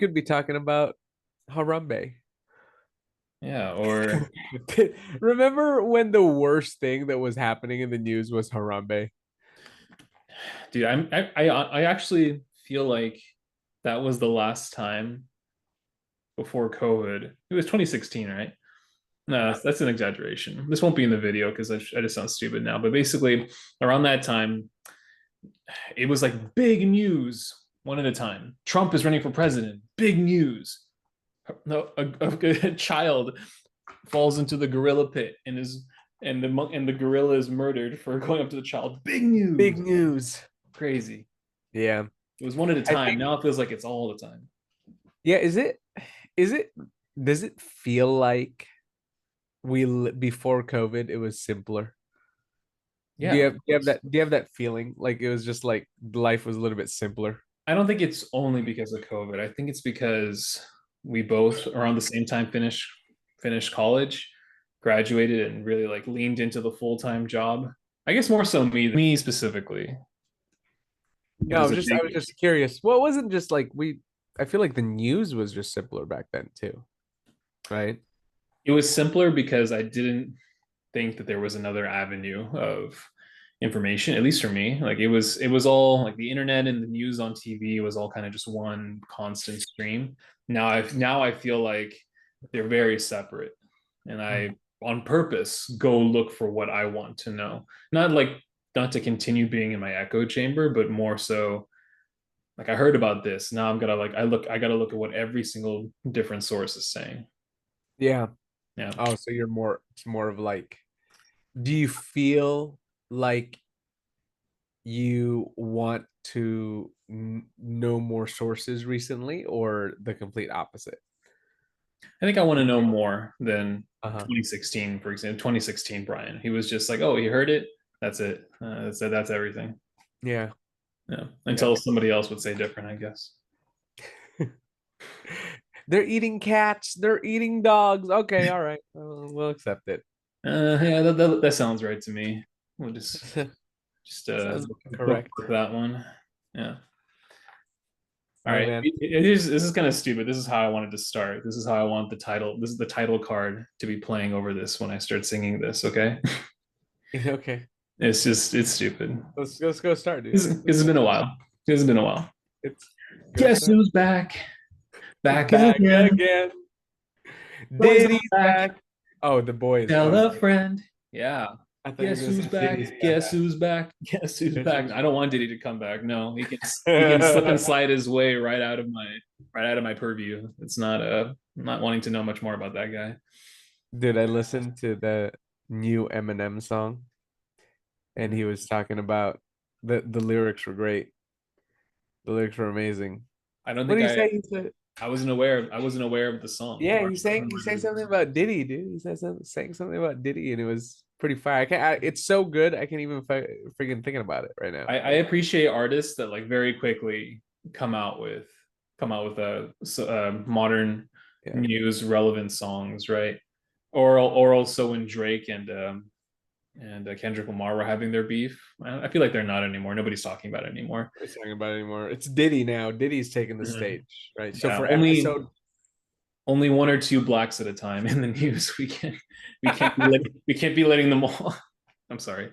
could be talking about Harambe. Yeah, or Remember when the worst thing that was happening in the news was Harambe? dude, I actually feel like that was the last time before COVID. It was 2016, right? No, that's an exaggeration. This won't be in the video because I just sound stupid now. But basically, around that time, it was like big news one at a time. Trump is running for president. Big news. No, a child falls into the gorilla pit and the gorilla is murdered for going up to the child. Big Big news. news. Crazy. Yeah. It was one at a I time. think Now it feels like it's all the time. yeah, is it does it feel like before COVID it was simpler? Do you Yeah, have of do you have course. that do you have that feeling like it was just like life was a little bit simpler? I don't think it's only because of COVID. I think it's because we both around the same time finished college, graduated, and really like leaned into the full-time job. I guess more so me specifically. It Yeah, was a I big was just curious. Well, it wasn't just like I feel like the news was just simpler back then too, right? it was simpler because I didn't think that there was another avenue of information, at least for me. Like it was all like the internet and the news on TV was all kind of just one constant stream. Now I feel like they're very separate. And I on purpose go look for what I want to know. Not to continue being in my echo chamber, but more so like I heard about this. Now I'm gonna like I gotta look at what every single different source is saying. Yeah. Yeah. Oh, so it's more of like, do you feel like you want to know more sources recently or the complete opposite? I think I want to know more than Uh-huh. 2016, for example. 2016, Brian. He was just like, "Oh, he heard it. That's it. That's everything." Yeah. Yeah. Yeah. Until somebody else would say different, I guess. They're eating cats, they're eating dogs. Okay, all right. We'll accept it. Yeah, that sounds right to me. We'll just Sounds correct. bookmark that one. Yeah. All Oh right. man. This is kind of stupid. This is how I wanted to start. This is how I want the title. This is the title card to be playing over this when I start singing this. Okay. Okay. It's stupid. Let's go start, dude. This has been a while. This has been a while. It's go Guess start. who's back? Back Back again. again. Boys are Diddy's back. back. Oh, the boys. Tell Oh, a friend. Yeah. I thought you were Guess gonna who's say Diddy's back? back. Guess who's back? Guess who's Guess back? who's I don't want Diddy to come back. No, he can slip and slide his way right out of my purview. It's not I'm not wanting to know much more about that guy. Dude, I listened to the new Eminem song and he was talking about the lyrics were great. The lyrics were amazing. I don't What think did he say? He said, I wasn't aware of the song. yeah, he sang something about Diddy, dude. He said something saying something about Diddy, and it was pretty fire. it's so good. I can't even freaking thinking about it right now. I appreciate artists that like very quickly come out with a modern Yeah. news relevant songs, right? Or also when Drake and Kendrick Lamar were having their beef. I feel like they're not anymore. Nobody's talking about it anymore. Nobody's talking about it anymore. It's Diddy now. Diddy's taking the Mhm. stage, right? So Yeah, for episode, only one or two blacks at a time in the news. We can't be letting them all. I'm sorry,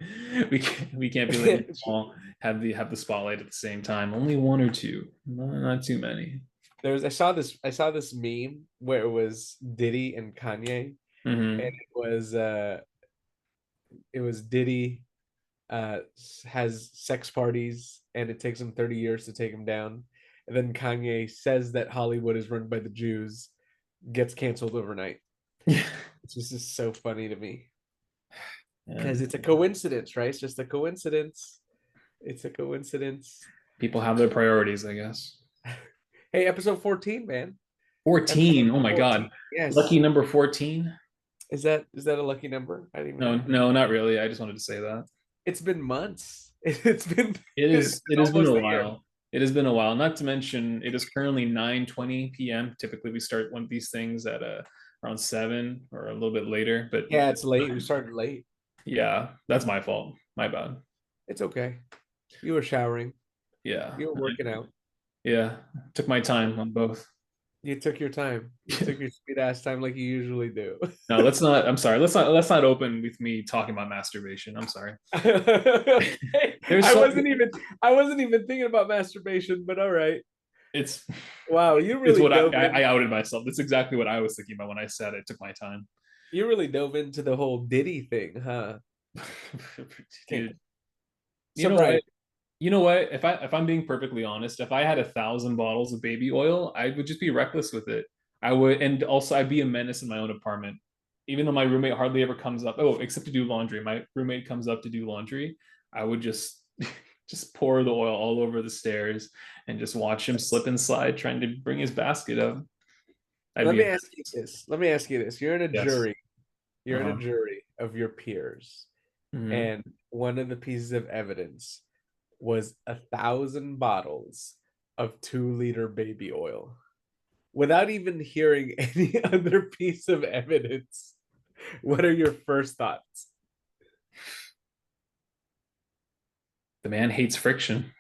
we can't be letting them all have the spotlight at the same time. Only one or two, not too many. there's I saw this meme where it was Diddy and Kanye, and Hmm. it was Diddy has sex parties and it takes him 30 years to take him down. And then Kanye says that Hollywood is run by the Jews, gets canceled overnight. It's just so funny to me because And it's a coincidence, right? It's just a coincidence. It's a coincidence. people have their priorities, I guess. Hey, episode 14, man. Episode 14. Oh my 14. God. Yes. Lucky number 14. Is that a lucky number? I didn't even No, know. no, not really. I just wanted to say that. It's been months. It's It been has been almost a a year. while. It has been a while. Not to mention, it is currently 9:20 p.m. Typically, we start one of these things at around 7 or a little bit later. But Yeah, it's late. We started late. yeah, that's my fault. My bad. It's okay. You were showering. Yeah, You were working out. yeah. Took my time on both. You took your time. You took your sweet ass time like you usually do. No, let's not. I'm sorry. Let's not open with me talking about masturbation. I'm sorry. Okay. There's I so wasn't even I wasn't even thinking about masturbation, but all right. it's Wow, you it's really what dove I in. outed myself. That's exactly what I was thinking about when I said it. Took my time. You really dove into the whole Diddy thing, huh? Okay. Dude, you So know what? Brian, You know what? If I'm being perfectly honest, if I had 1,000 bottles of baby oil, I would just be reckless with it. I would, and also I'd be a menace in my own apartment. Even though my roommate hardly ever comes up, oh, except to do laundry. My roommate comes up to do laundry. I would just just pour the oil all over the stairs and just watch him slip and slide trying to bring his basket up. I'd let be me a ask you this. Let me ask you this. You're in a yes. jury. You're in a Uh-huh. jury of your peers, Mm-hmm. and one of the pieces of evidence was 1,000 bottles of 2 liter baby oil. Without even hearing any other piece of evidence, what are your first thoughts? The man hates friction.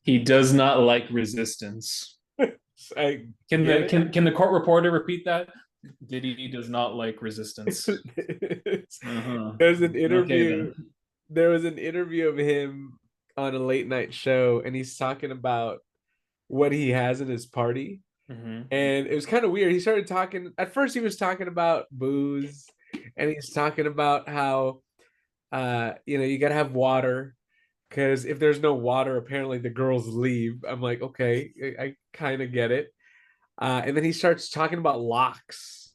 He does not like resistance. I Can get the it. can the court reporter repeat that? Diddy does not like resistance. Uh-huh. There's an Okay interview. then. There was an interview of him on a late night show, and he's talking about what he has in his party. Mm-hmm. And it was kind of weird. He started talking, at first, he was talking about booze, and he's talking about how, you got to have water because if there's no water, apparently the girls leave. I'm like, okay, I kind of get it. And then he starts talking about locks.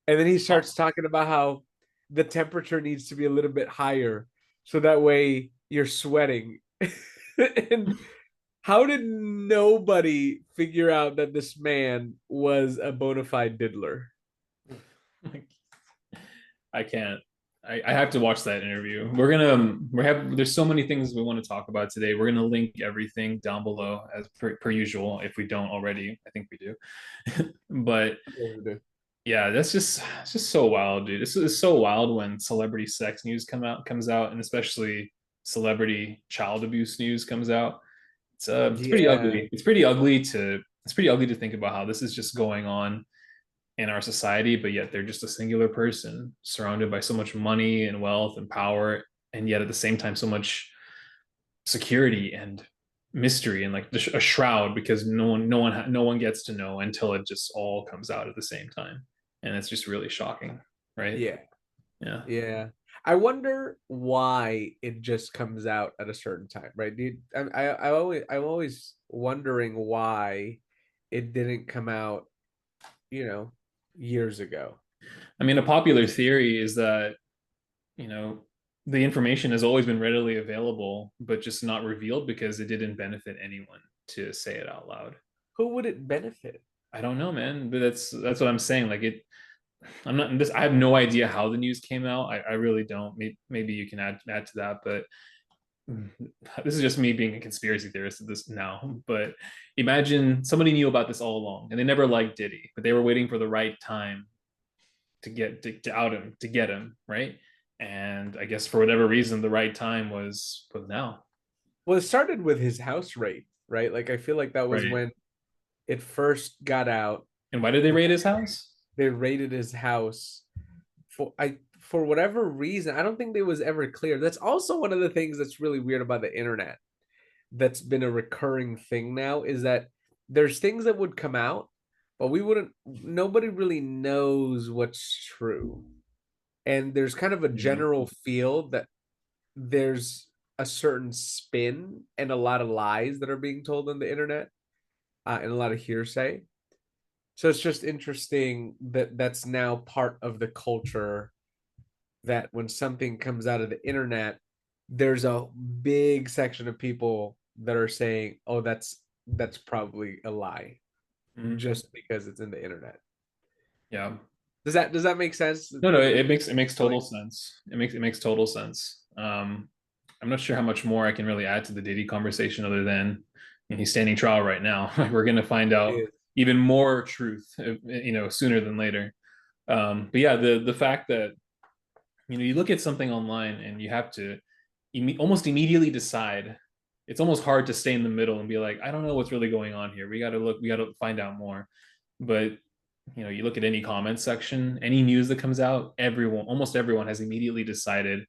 And then he starts talking about how the temperature needs to be a little bit higher so that way you're sweating. And how did nobody figure out that this man was a bona fide diddler? I can't. I have to watch that interview. There's so many things we want to talk about today. We're gonna link everything down below as per usual. If we don't already, I think we do. But yeah, it's just so wild, dude. This is so wild when celebrity sex news comes out, and especially celebrity child abuse news comes out. It's pretty Yeah, ugly. It's pretty ugly to think about how this is just going on in our society, but yet they're just a singular person surrounded by so much money and wealth and power, and yet at the same time so much security and mystery and like a shroud because no one gets to know until it just all comes out at the same time, and it's just really shocking, right? yeah, Yeah. yeah. I wonder why it just comes out at a certain time, right, dude? I'm always wondering why it didn't come out, you know, years ago. I mean, a popular theory is that you know the information has always been readily available but just not revealed because it didn't benefit anyone to say it out loud. Who would it benefit? I don't know, man, but that's what I'm saying. Like it, I'm not this. I have no idea how the news came out. I really don't. Maybe you can add to that, but this is just me being a conspiracy theorist at this now. But imagine somebody knew about this all along, and they never liked Diddy, but they were waiting for the right time to out him, to get him, right? And I guess for whatever reason, the right time was now. Well, it started with his house raid, right? Like I feel like that was Right. when it first got out. And why did they raid his house? They raided his house for whatever reason. I don't think it was ever clear. That's also one of the things that's really weird about the internet. That's been a recurring thing now is that there's things that would come out, but we wouldn't. Nobody really knows what's true, and there's kind of a Mm-hmm. general feel that there's a certain spin and a lot of lies that are being told on the internet, and a lot of hearsay. So it's just interesting that that's now part of the culture that when something comes out of the internet, there's a big section of people that are saying, "Oh, that's probably a lie," Mm-hmm. just because it's in the internet. Yeah. Does that make sense? No, it makes Like, total sense. It makes total sense. I'm not sure how much more I can really add to the Diddy conversation other than he's standing trial right now. We're going to find out even more truth, sooner than later. But yeah, the fact that you look at something online and you have to almost immediately decide it's almost hard to stay in the middle and be like, I don't know what's really going on here. We got to look, we got to find out more. But you look at any comment section, any news that comes out, everyone, almost everyone has immediately decided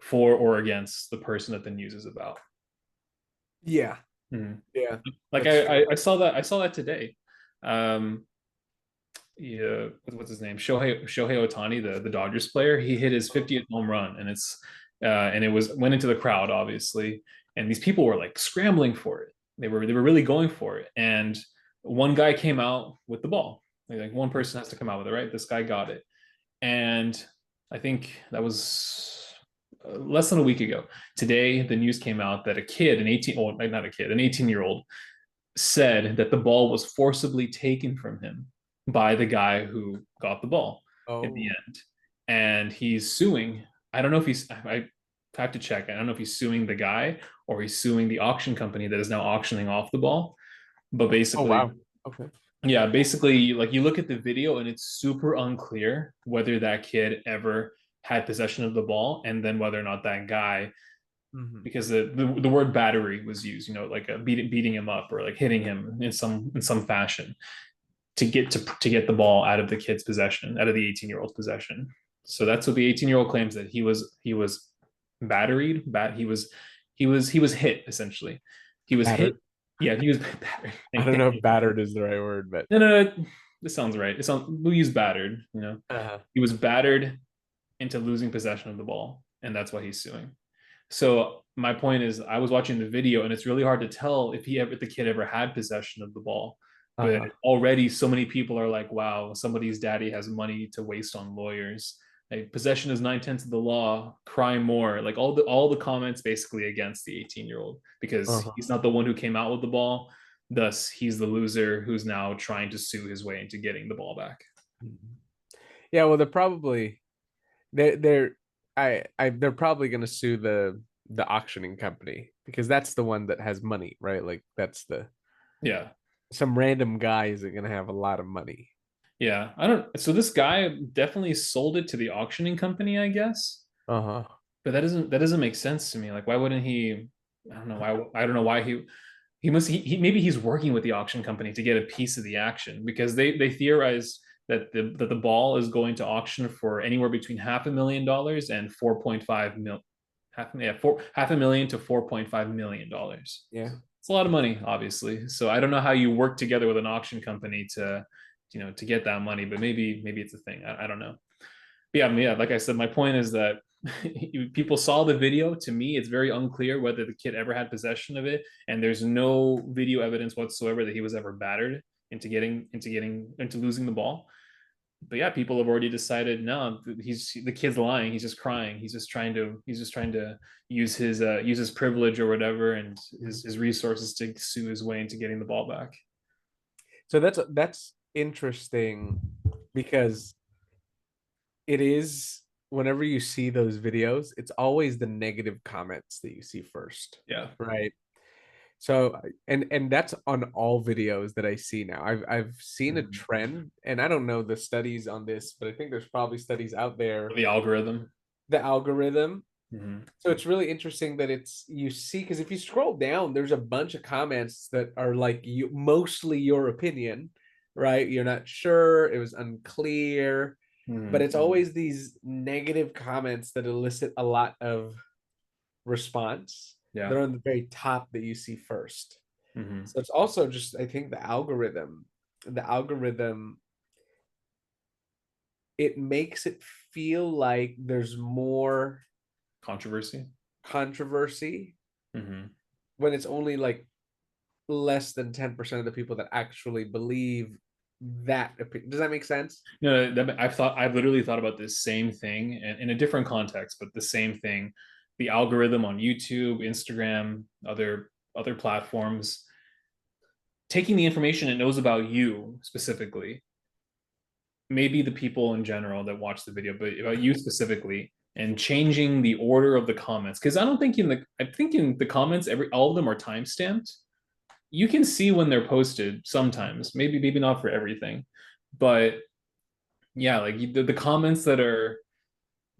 for or against the person that the news is about. Yeah, Mhm. yeah, Like that's true. I saw that, I saw that today. Um, yeah, what's his name? Shohei Otani, the Dodgers player. He hit his 50th home run, and it was went into the crowd, obviously, and these people were like scrambling for it. They were really going for it, and one guy came out with the ball. Like one person has to come out with it, right? This guy got it, and I think that was less than a week ago. Today, the news came out that a kid, an 18, well, not a kid, an 18-year-old, said that the ball was forcibly taken from him by the guy who got the ball in the Oh, end. And he's suing. I don't know if I have to check. I don't know if he's suing the guy or he's suing the auction company that is now auctioning off the ball. But oh basically, wow. Okay. yeah, basically, like you look at the video and it's super unclear whether that kid ever had possession of the ball and then whether or not that guy, Hmm. because the word battery was used, like beating him up or like hitting him in some fashion to get the ball out of the kid's possession, out of the 18-year-old's possession. So that's what the 18-year-old claims, that he was batteried, he was hit essentially. He was hit. Battered. Yeah, he was I battered. don't know if battered is the right word, but No, no, no, this sounds right. We'll use battered. uh-huh. He was battered into losing possession of the ball, and that's why he's suing. So my point is, I was watching the video, and it's really hard to tell if the kid ever had possession of the ball. But Uh-huh. already, so many people are like, "Wow, somebody's daddy has money to waste on lawyers. Like, possession is 9/10 of the law. Cry more." Like all the comments basically against the 18-year-old, because Uh-huh. he's not the one who came out with the ball. Thus, he's the loser who's now trying to sue his way into getting the ball back. Mhm. Yeah, well, they're they're probably gonna sue the auctioning company because that's the one that has money, right? Like that's the Yeah. some random guy isn't gonna have a lot of money. Yeah, I don't. So this guy definitely sold it to the auctioning company, I guess. Uh-huh. But that doesn't make sense to me. Like, why wouldn't he? I don't know why. I don't know why he must. Maybe he's working with the auction company to get a piece of the action, because they theorize that the ball is going to auction for anywhere between $500,000 and 4.5 mil, half a million to $4.5 million. Yeah. It's a lot of money, obviously. So I don't know how you work together with an auction company to get that money, but maybe it's a thing. I don't know. But yeah, like I said, my point is that people saw the video. To me, it's very unclear whether the kid ever had possession of it, and there's no video evidence whatsoever that he was ever battered into losing the ball. But yeah, people have already decided, no, the kid's lying. He's just crying. He's just trying to use his privilege or whatever, and his resources to sue his way into getting the ball back. So that's interesting because it is whenever you see those videos, it's always the negative comments that you see first, Yeah. right? So and that's on all videos that I see now. I've seen a Mhm. trend, and I don't know the studies on this, but I think there's probably studies out there. The algorithm. The algorithm. Mhm. So it's really interesting that it's you see because if you scroll down, there's a bunch of comments that are like you mostly your opinion, right? You're not sure, it was unclear, but Mhm. it's always these negative comments that elicit a lot of response. Yeah. They're on the very top that you see first. Mhm. So it's also just I think the algorithm it makes it feel like there's more Controversy. controversy Mhm. when it's only like less than 10% of the people that actually believe that opinion. Does that make sense? I've literally thought about this same thing in a different context, but the same thing. The algorithm on YouTube, Instagram, other platforms, taking the information it knows about you specifically, maybe the people in general that watch the video, but about you specifically, and changing the order of the comments. Because I think in the comments, all of them are time stamped. You can see when they're posted sometimes, maybe not for everything, but yeah, like the comments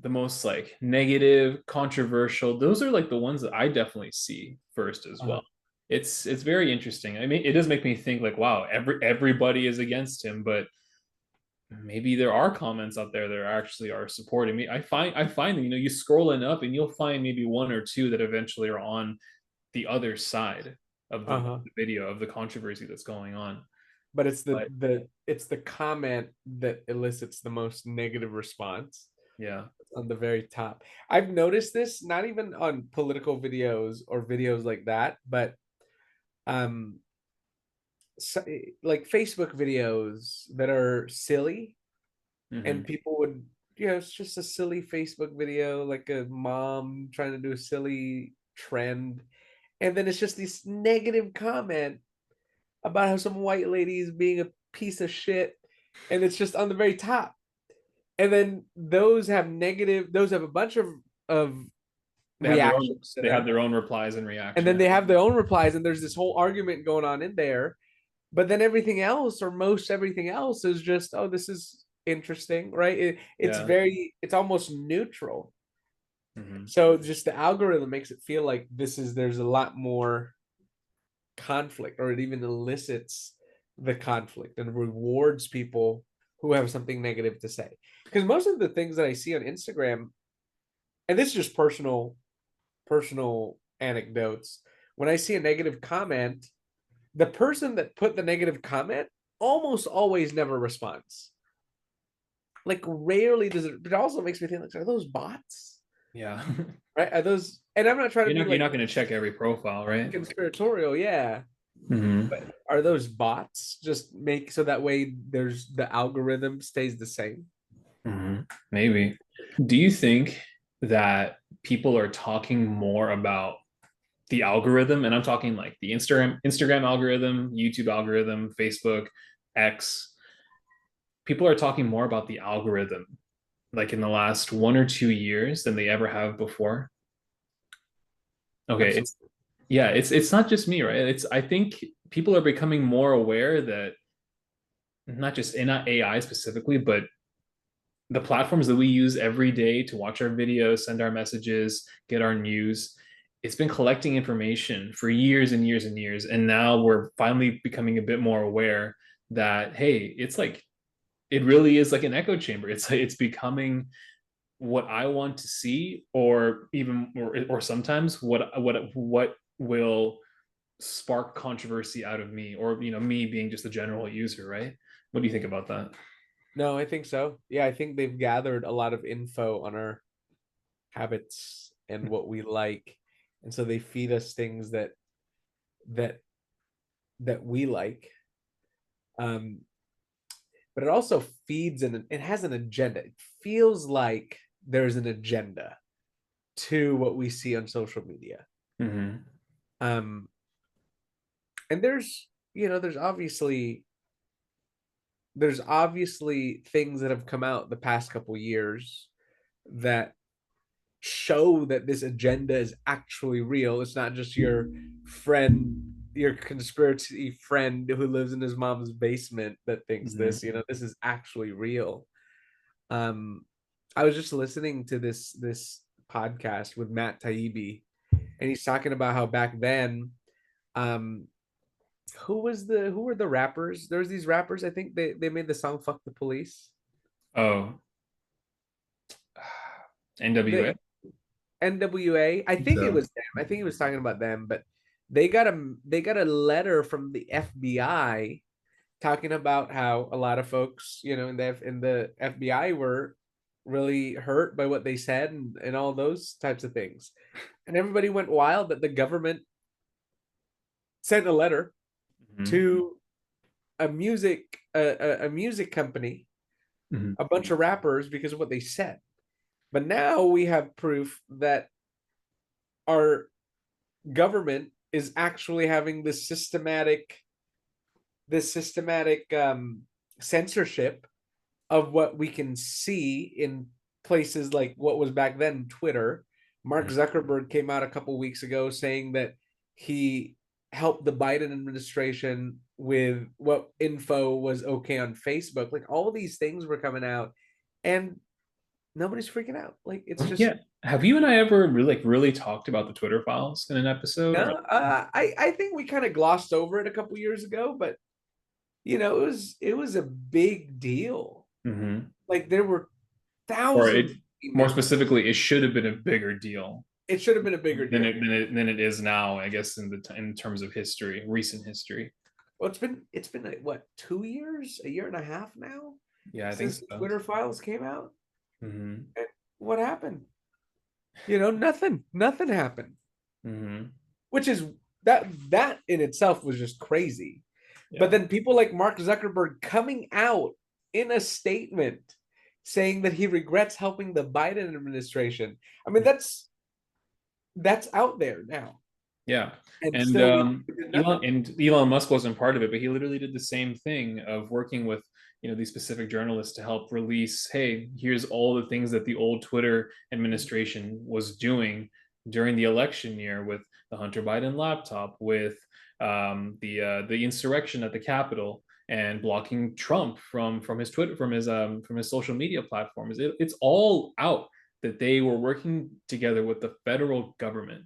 the most like negative, controversial, those are like the ones that I definitely see first as Uh-huh. well. It's very interesting. I mean, it does make me think like, wow, everybody is against him, but maybe there are comments out there that actually are supporting me. I find that, you scrolling up and you'll find maybe one or two that eventually are on the other side of the Uh-huh. video of the controversy that's going on. But it's But the comment that elicits the most negative response yeah. on the very top. I've noticed this not even on political videos or videos like that, but um so, like Facebook videos that are silly, and Hmm. people would, it's just a silly Facebook video, like a mom trying to do a silly trend, and then it's just this negative comment about how some white lady is being a piece of shit, and it's just on the very top. And then those have a bunch of reactions to They have them. their own replies and And then reaction. they have their own replies, and there's this whole argument going on in there. But then everything else, or most everything else, is just, oh, this is interesting, right? Yeah. it's almost neutral. Hmm. So just the algorithm makes it feel like there's a lot more conflict, or it even elicits the conflict and rewards people who have something negative to say. Because most of the things that I see on Instagram, and this is just personal anecdotes, when I see a negative comment, the person that put the negative comment almost always never responds. Like rarely does it, but it also makes me think, like, are those bots? Yeah. Right? Are those, and I'm not trying to be You're like not going to check every profile, right? conspiratorial, yeah. Hmm. But are those bots just make so that way there's the algorithm stays the same? Hmm. Maybe. Do you think that people are talking more about the algorithm? And I'm talking like the Instagram algorithm, YouTube algorithm, Facebook, X. People are talking more about the algorithm like in the last 1 or 2 years than they ever have before. Okay, Absolutely. it's yeah, it's not just me, right? It's I think people are becoming more aware that not just in AI specifically, but the platforms that we use every day to watch our videos, send our messages, get our news, it's been collecting information for years and years and years. And now we're finally becoming a bit more aware that, hey, it's like, it really is like an echo chamber. It's becoming what I want to see, or even, or sometimes what will spark controversy out of me, or, me being just a general user, right? What do you think about that? No, I think so. Yeah, I think they've gathered a lot of info on our habits and what we like. And so they feed us things that that we like. Um, but it also feeds, and it has an agenda. It feels like there's an agenda to what we see on social media. Mm-hmm. Um, and there's obviously things that have come out the past couple years that show that this agenda is actually real. It's not just your conspiracy friend who lives in his mom's basement that thinks Mm-hmm. this. This is actually real. Um, I was just listening to this podcast with Matt Taibbi, and he's talking about how back then, um, who were the rappers? There was these rappers. I think they made the song "Fuck the Police." Oh, NWA. The NWA. I think it So, was them. I think he was talking about them, but they got a letter from the FBI talking about how a lot of folks, in the FBI were really hurt by what they said, and all those types of things. And everybody went wild that the government sent a letter mhm, to a music company, mhm, a bunch of rappers, because of what they said. But now we have proof that our government is actually having this systematic censorship of what we can see in places like what was back then Twitter. Mark mhm, Zuckerberg came out a couple weeks ago saying that he helped the Biden administration with what info was okay on Facebook. Like all these things were coming out, and Nobody's freaking out. Like it's just Yeah. Have you and I ever really talked about the Twitter files in an episode? no. Or I think we kind of glossed over it a couple years ago, but it was a big deal. Mhm. Like there were Or thousands it of more emails. specifically, it should have been a bigger deal It should have been a bigger than deal. than it is now. I guess in terms of history, recent history. Well, it's been like, what, 2 years, a year and a half now Yeah, I think since the so. Twitter files came out. Hmm. And what happened? Nothing happened. Hmm. Which is that in itself was just crazy. But Yeah. then people like Mark Zuckerberg coming out in a statement saying that he regrets helping the Biden administration. I mean, that's out there now. Yeah. And And still we did nothing. Elon Musk wasn't part of it, but he literally did the same thing of working with these specific journalists to help release, hey, here's all the things that the old Twitter administration was doing during the election year with the Hunter Biden laptop, with the insurrection at the Capitol, and blocking Trump from his Twitter, from his social media platforms. It's all out that they were working together with the federal government.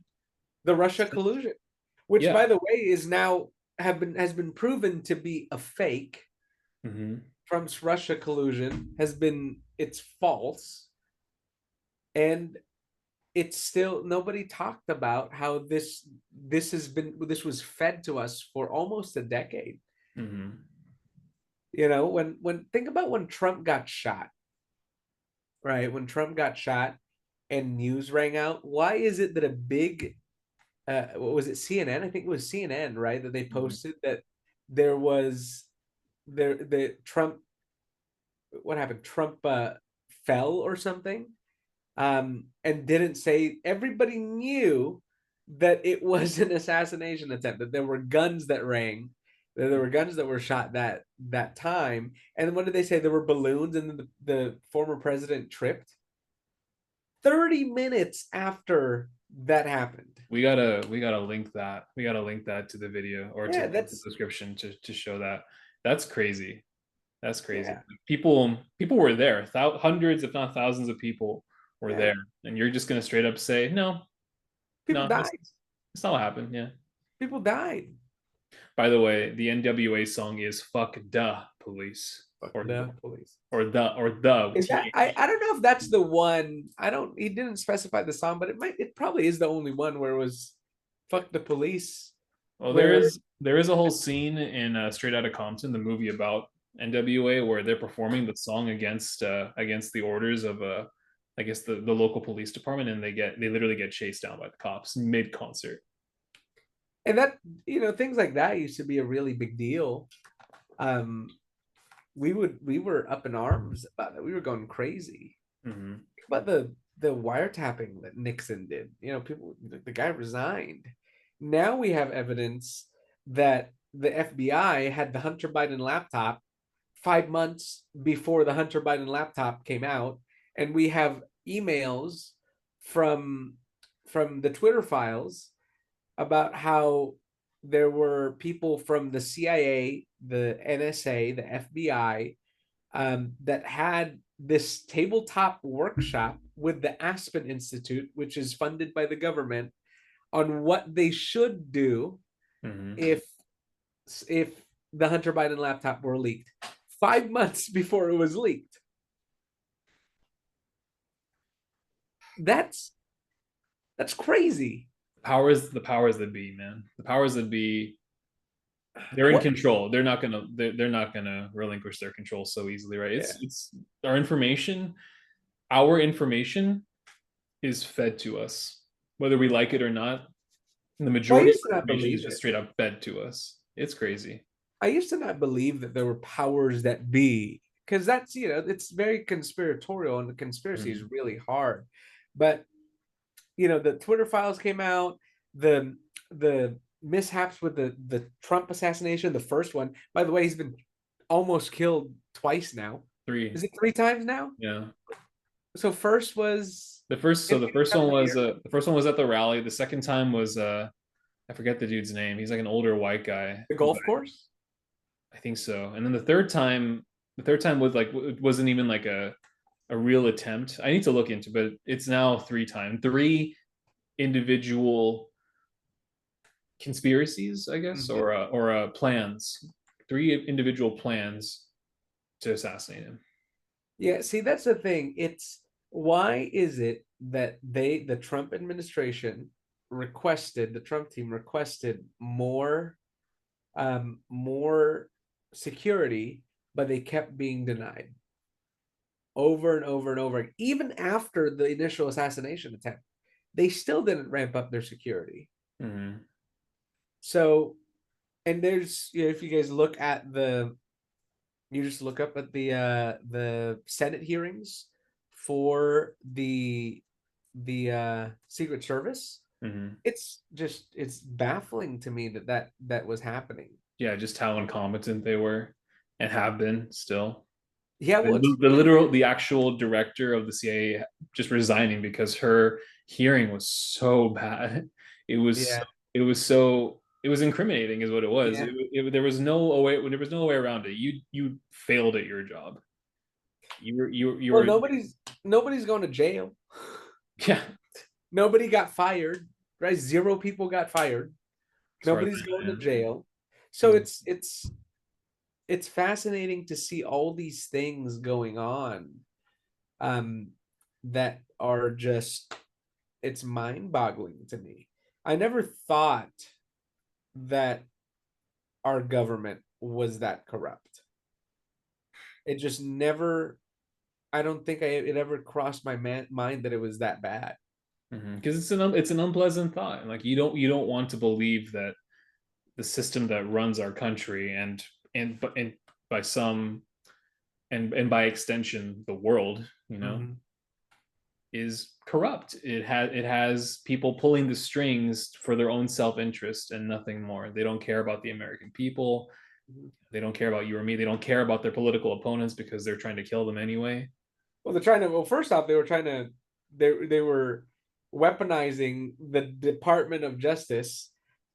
The Russia collusion, which Yeah. by the way is now have been has been proven to be a fake. Hmm. Trump's Russia collusion it's false, and it's still nobody talked about how this was fed to us for almost a decade. Hmm. When think about when Trump got shot, right? When Trump got shot and news rang out, why is it that a big what was it, CNN? I think it was CNN, right? That they posted that there was the Trump what happened? Trump fell or something, and didn't say. Everybody knew that it was an assassination attempt. That there were guns that rang, that there were guns that were shot that time. And what did they say? There were balloons, and then the former president tripped. 30 minutes after that happened. We gotta link that. We gotta link that to the video or to Yeah, the that's description to show that. That's crazy. That's crazy. yeah, People were there. Hundreds, if not thousands, of people were yeah. there, and you're just gonna straight up say, no, People no, died. that's not what happened. Yeah. People died. By the way, the NWA song is "Fuck Duh Police" Fuck the police. or the Is that TH. I don't know if that's the one. I don't He didn't specify the song, but it probably is the only one where it was fuck the police. Well, Where there is a whole scene in Straight Outta Compton, the movie about NWA, where they're performing the song against the orders of I guess the local police department, and they literally get chased down by the cops mid concert. and that things like that used to be a really big deal. Um we were up in arms about it. We were going crazy. Mm-hmm. But the wiretapping that Nixon did, people, the guy resigned. Now we have evidence that the FBI had the Hunter Biden laptop 5 months before the Hunter Biden laptop came out, and we have emails from from the Twitter files about how there were people from the CIA, the NSA, the FBI, that had this tabletop workshop with the Aspen Institute, which is funded by the government, on what they should do Mm-hmm. if if the Hunter Biden laptop were leaked 5 months before it was leaked. That's that's crazy. The powers that be, man. The powers that be, they're in What? control. They're not gonna relinquish their control so easily, right? Yeah. It's our information is fed to us, whether we like it or not. The Well, I majority of used to our not information is believe just it. straight up fed to us. It's crazy. I used to not believe that there were powers that be, because that's it's very conspiratorial, and the conspiracy is Mhm. really hard. But the Twitter files came out, the the mishaps with the Trump assassination, the first one. By the way, he's been almost killed twice now. Three. Is it three times now? Yeah. So first was The a first one couple of was years, at the rally. The second time was I forget the dude's name. He's like an older white guy. the golf course. I think so. And then the third time was like it wasn't even like a real attempt. I need to look into, but it's now three individual conspiracies, I guess, Mhm. or plans, three individual plans to assassinate him. Yeah, see, that's the thing. It's why is it that the Trump administration the Trump team requested more security, but they kept being denied over and over and over. Even after the initial assassination attempt, they still didn't ramp up their security. Mm-hmm. So, and there's, if you guys look at you just look up at the Senate hearings for the Secret Service. Mm-hmm. It's baffling to me that was happening. Yeah, just how incompetent they were and have been still. Yeah, well, The actual director of the CIA just resigning because her hearing was so bad. It was, yeah, it was incriminating, is what it was. yeah. There was no way around it. You failed at your job. You Well, were, nobody's going to jail. yeah, Nobody got fired, right? Zero people got fired. as far as Nobody's I going to know. jail. So Yeah. it's fascinating to see all these things going on, um, that are just it's mind-boggling to me. I never thought that our government was that corrupt. It just never. I don't think it ever crossed my mind that it was that bad. Because it's an unpleasant thought. Like you don't want to believe that the system that runs our country and by some and by extension the world, Mhm. is corrupt. It has people pulling the strings for their own self-interest and nothing more. They don't care about the American people. They don't care about you or me. They don't care about their political opponents because they're trying to kill them anyway. Well, they're trying to. Well, first off, they were weaponizing the Department of Justice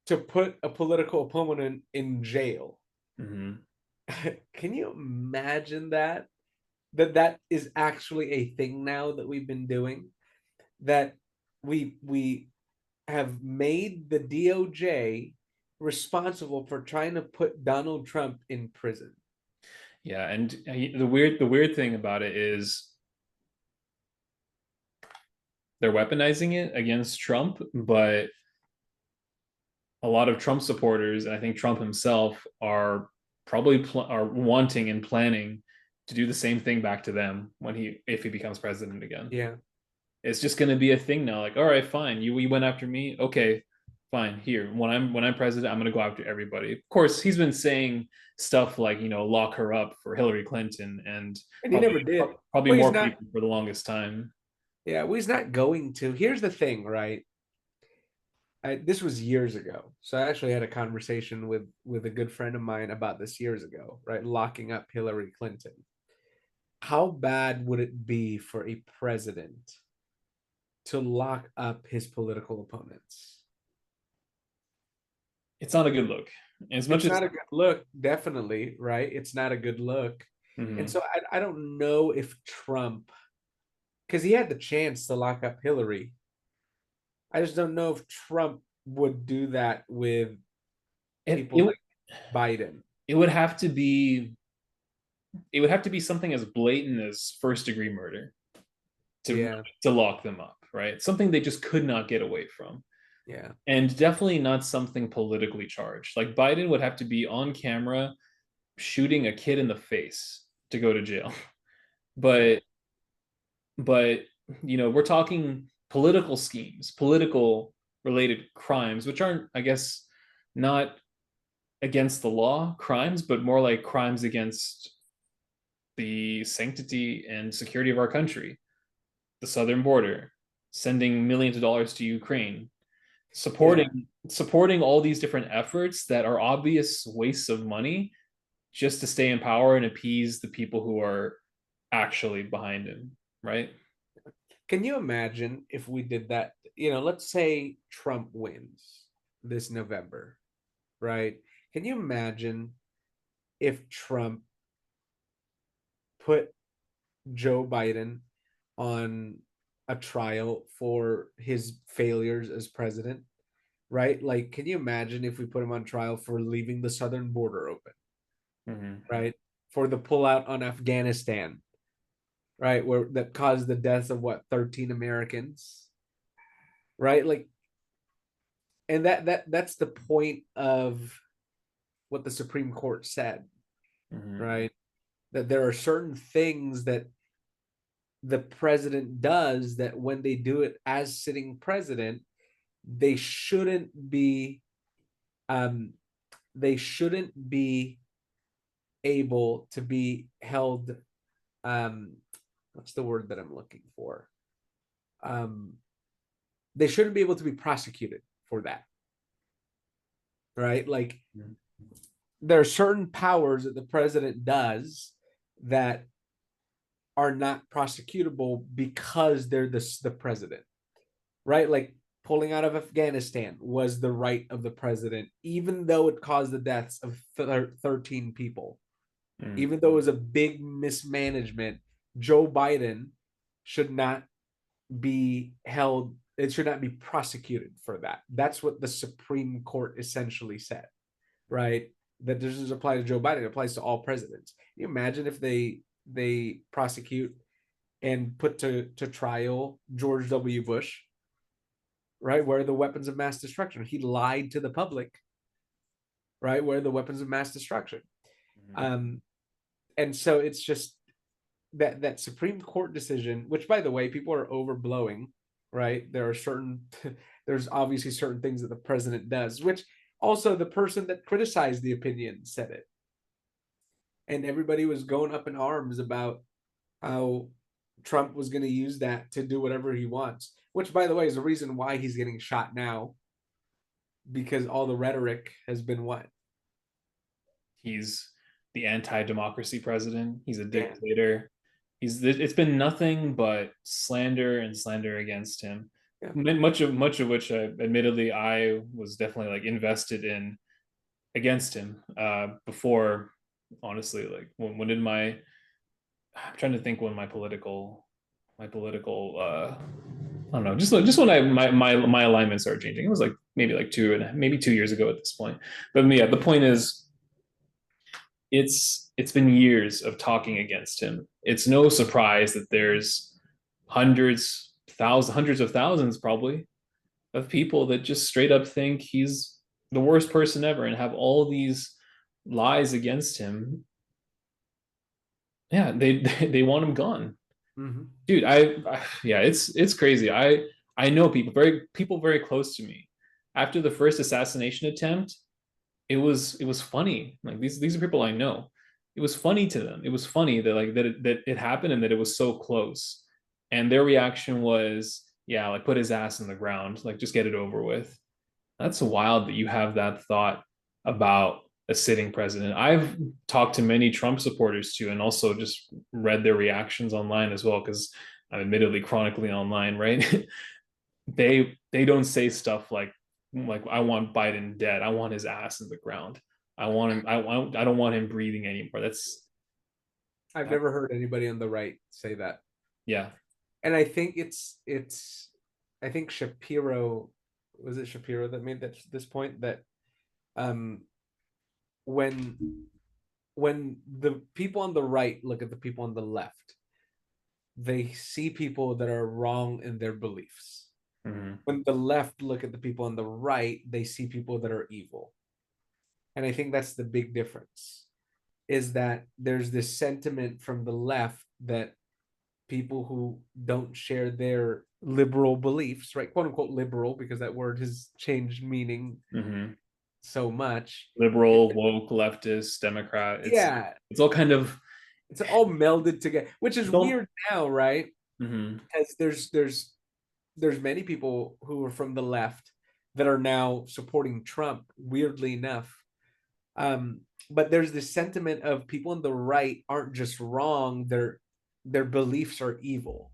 to put a political opponent in jail. Mm-hmm. Can you imagine that? That is actually a thing now that we've been doing. That we have made the DOJ responsible for trying to put Donald Trump in prison. Yeah, and the weird thing about it is they're weaponizing it against Trump, but a lot of Trump supporters, and I think Trump himself, are probably are wanting and planning to do the same thing back to them when if he becomes president again. Yeah. It's just going to be a thing now. Like, all right, fine, you went after me, okay, fine. Here, when I'm president, I'm going to go after everybody. Of course, he's been saying stuff like lock her up for Hillary Clinton and And he never did. probably Well, he's more not. people for the longest time. Yeah, well, he's not going to. Here's the thing, right? This was years ago, so I actually had a conversation with a good friend of mine about this years ago, right? Locking up Hillary Clinton. How bad would it be for a president to lock up his political opponents? It's not a good look. As much It's as not a good look, definitely, right? It's not a good look. And mm-hmm. so I don't know if Trump, because he had the chance to lock up Hillary, I just don't know if Trump would do that with it, people it like Biden. it would have to be it would have to be something as blatant as first degree murder Yeah, to lock them up, right? Something they just could not get away from. yeah, And definitely not something politically charged. Like Biden would have to be on camera shooting a kid in the face to go to jail. yeah, But but we're talking political schemes, political related crimes, which aren't, I guess, not against the law crimes, but more like crimes against the sanctity and security of our country, the southern border, sending millions of dollars to Ukraine, yeah. supporting all these different efforts that are obvious wastes of money just to stay in power and appease the people who are actually behind him, right? Can you imagine if we did that? Let's say Trump wins this November, right? Can you imagine if Trump put Joe Biden on a trial for his failures as president, right? Like, can you imagine if we put him on trial for leaving the southern border open, Mm-hmm. right? For the pullout on Afghanistan, right? Where that caused the deaths of what, 13 Americans, right? Like, and that's the point of what the Supreme Court said, Mm-hmm. right? That there are certain things that the president does that when they do it as sitting president, they shouldn't be um they shouldn't be able to be held um what's the word that I'm looking for? Um they shouldn't be able to be prosecuted for that, right? Like there are certain powers that the president does that are not prosecutable because they're the president, right? Like pulling out of Afghanistan was the right of the president, even though it caused the deaths of 13 people. Mm-hmm. Even though it was a big mismanagement, Joe Biden should not be held, it should not be prosecuted for that. That's what the Supreme Court essentially said, right? That this doesn't apply to Joe Biden, it applies to all presidents. Can you imagine if they prosecute and put to trial George W. Bush, right? Where are the weapons of mass destruction? He lied to the public, right? Where are the weapons of mass destruction? Mm-hmm. Um, and so it's just that Supreme Court decision, which by the way, people are overblowing, right? There are certain, there's obviously certain things that the president does, which also the person that criticized the opinion said it. And everybody was going up in arms about how Trump was going to use that to do whatever he wants, which by the way is the reason why he's getting shot now, because all the rhetoric has been what? He's the anti-democracy president. He's a Yeah. dictator. It's been nothing but slander and slander against him. Yeah. Much of which, admittedly, I was definitely like invested in against him before. Honestly, like when did my I'm trying to think when my political I don't know, just when my alignment started changing. It was like maybe like maybe 2 years ago at this point. But yeah, the point is it's been years of talking against him. It's no surprise that there's hundreds of thousands probably of people that just straight up think he's the worst person ever and have all these lies against him. Yeah, they want him gone. Mm-hmm. Dude, yeah, it's crazy. I know people very close to me. After the first assassination attempt, it was funny. Like these are people I know. It was funny to them. It was funny that that it happened and that it was so close. And their reaction was, yeah, like put his ass in the ground, like just get it over with. That's wild that you have that thought about a sitting president. I've talked to many Trump supporters too, and also just read their reactions online as well, because I'm admittedly chronically online, right? They don't say stuff like I want Biden dead. I want his ass in the ground. I want him. I don't want him breathing anymore. I've That, never heard anybody on the right say that. yeah. And I think it's I think Shapiro, was it Shapiro that made that this point that um when the people on the right look at the people on the left, they see people that are wrong in their beliefs. Mm-hmm. When the left look at the people on the right, they see people that are evil. And I think that's the big difference, is that there's this sentiment from the left that people who don't share their liberal beliefs, right? Quote unquote liberal, because that word has changed meaning Mm-hmm. so much. Liberal, woke, leftist, Democrat. Yeah, It's all kind of it's all melded together, which is don't. weird now, right? Mm-hmm. Because there's many people who are from the left that are now supporting Trump, weirdly enough. Um, but there's this sentiment of people on the right aren't just wrong, their beliefs are evil.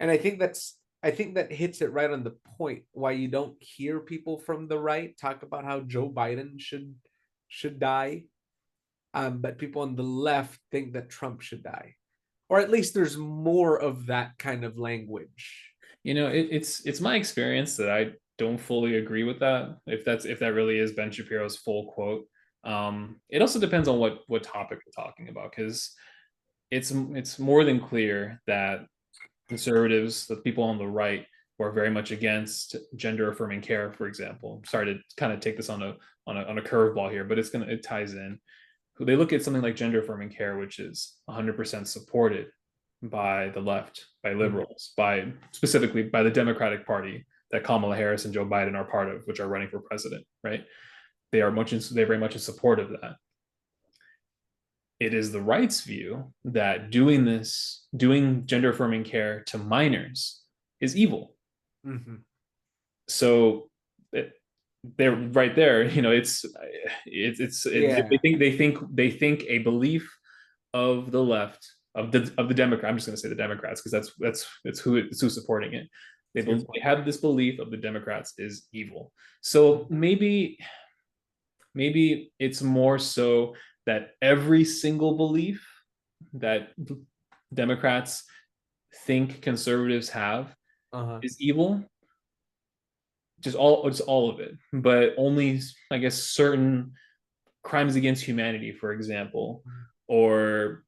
And I think that hits it right on the point why you don't hear people from the right talk about how Joe Biden should die. But people on the left think that Trump should die. or at least there's more of that kind of language. It's my experience that I don't fully agree with that. If that really is Ben Shapiro's full quote. It also depends on what topic we're talking about, because it's more than clear that conservatives, the people on the right, who are very much against gender affirming care, for example. Sorry to kind of take this on a curveball here, but it ties in. They look at something like gender affirming care, which is 100% supported by the left, by liberals, by specifically by the Democratic Party that Kamala Harris and Joe Biden are part of, which are running for president, right? They're very much in support of that. It is the right's view that doing gender affirming care to minors is evil. Mm-hmm. So they're right there. Yeah. They think a belief of the left, of the Democrat. I'm just going to say the Democrats, because it's who's supporting it. They have this belief of the Democrats is evil. So maybe it's more so that every single belief that Democrats think conservatives have Uh-huh. is evil, just all of it, but only, I guess, certain crimes against humanity, for example, or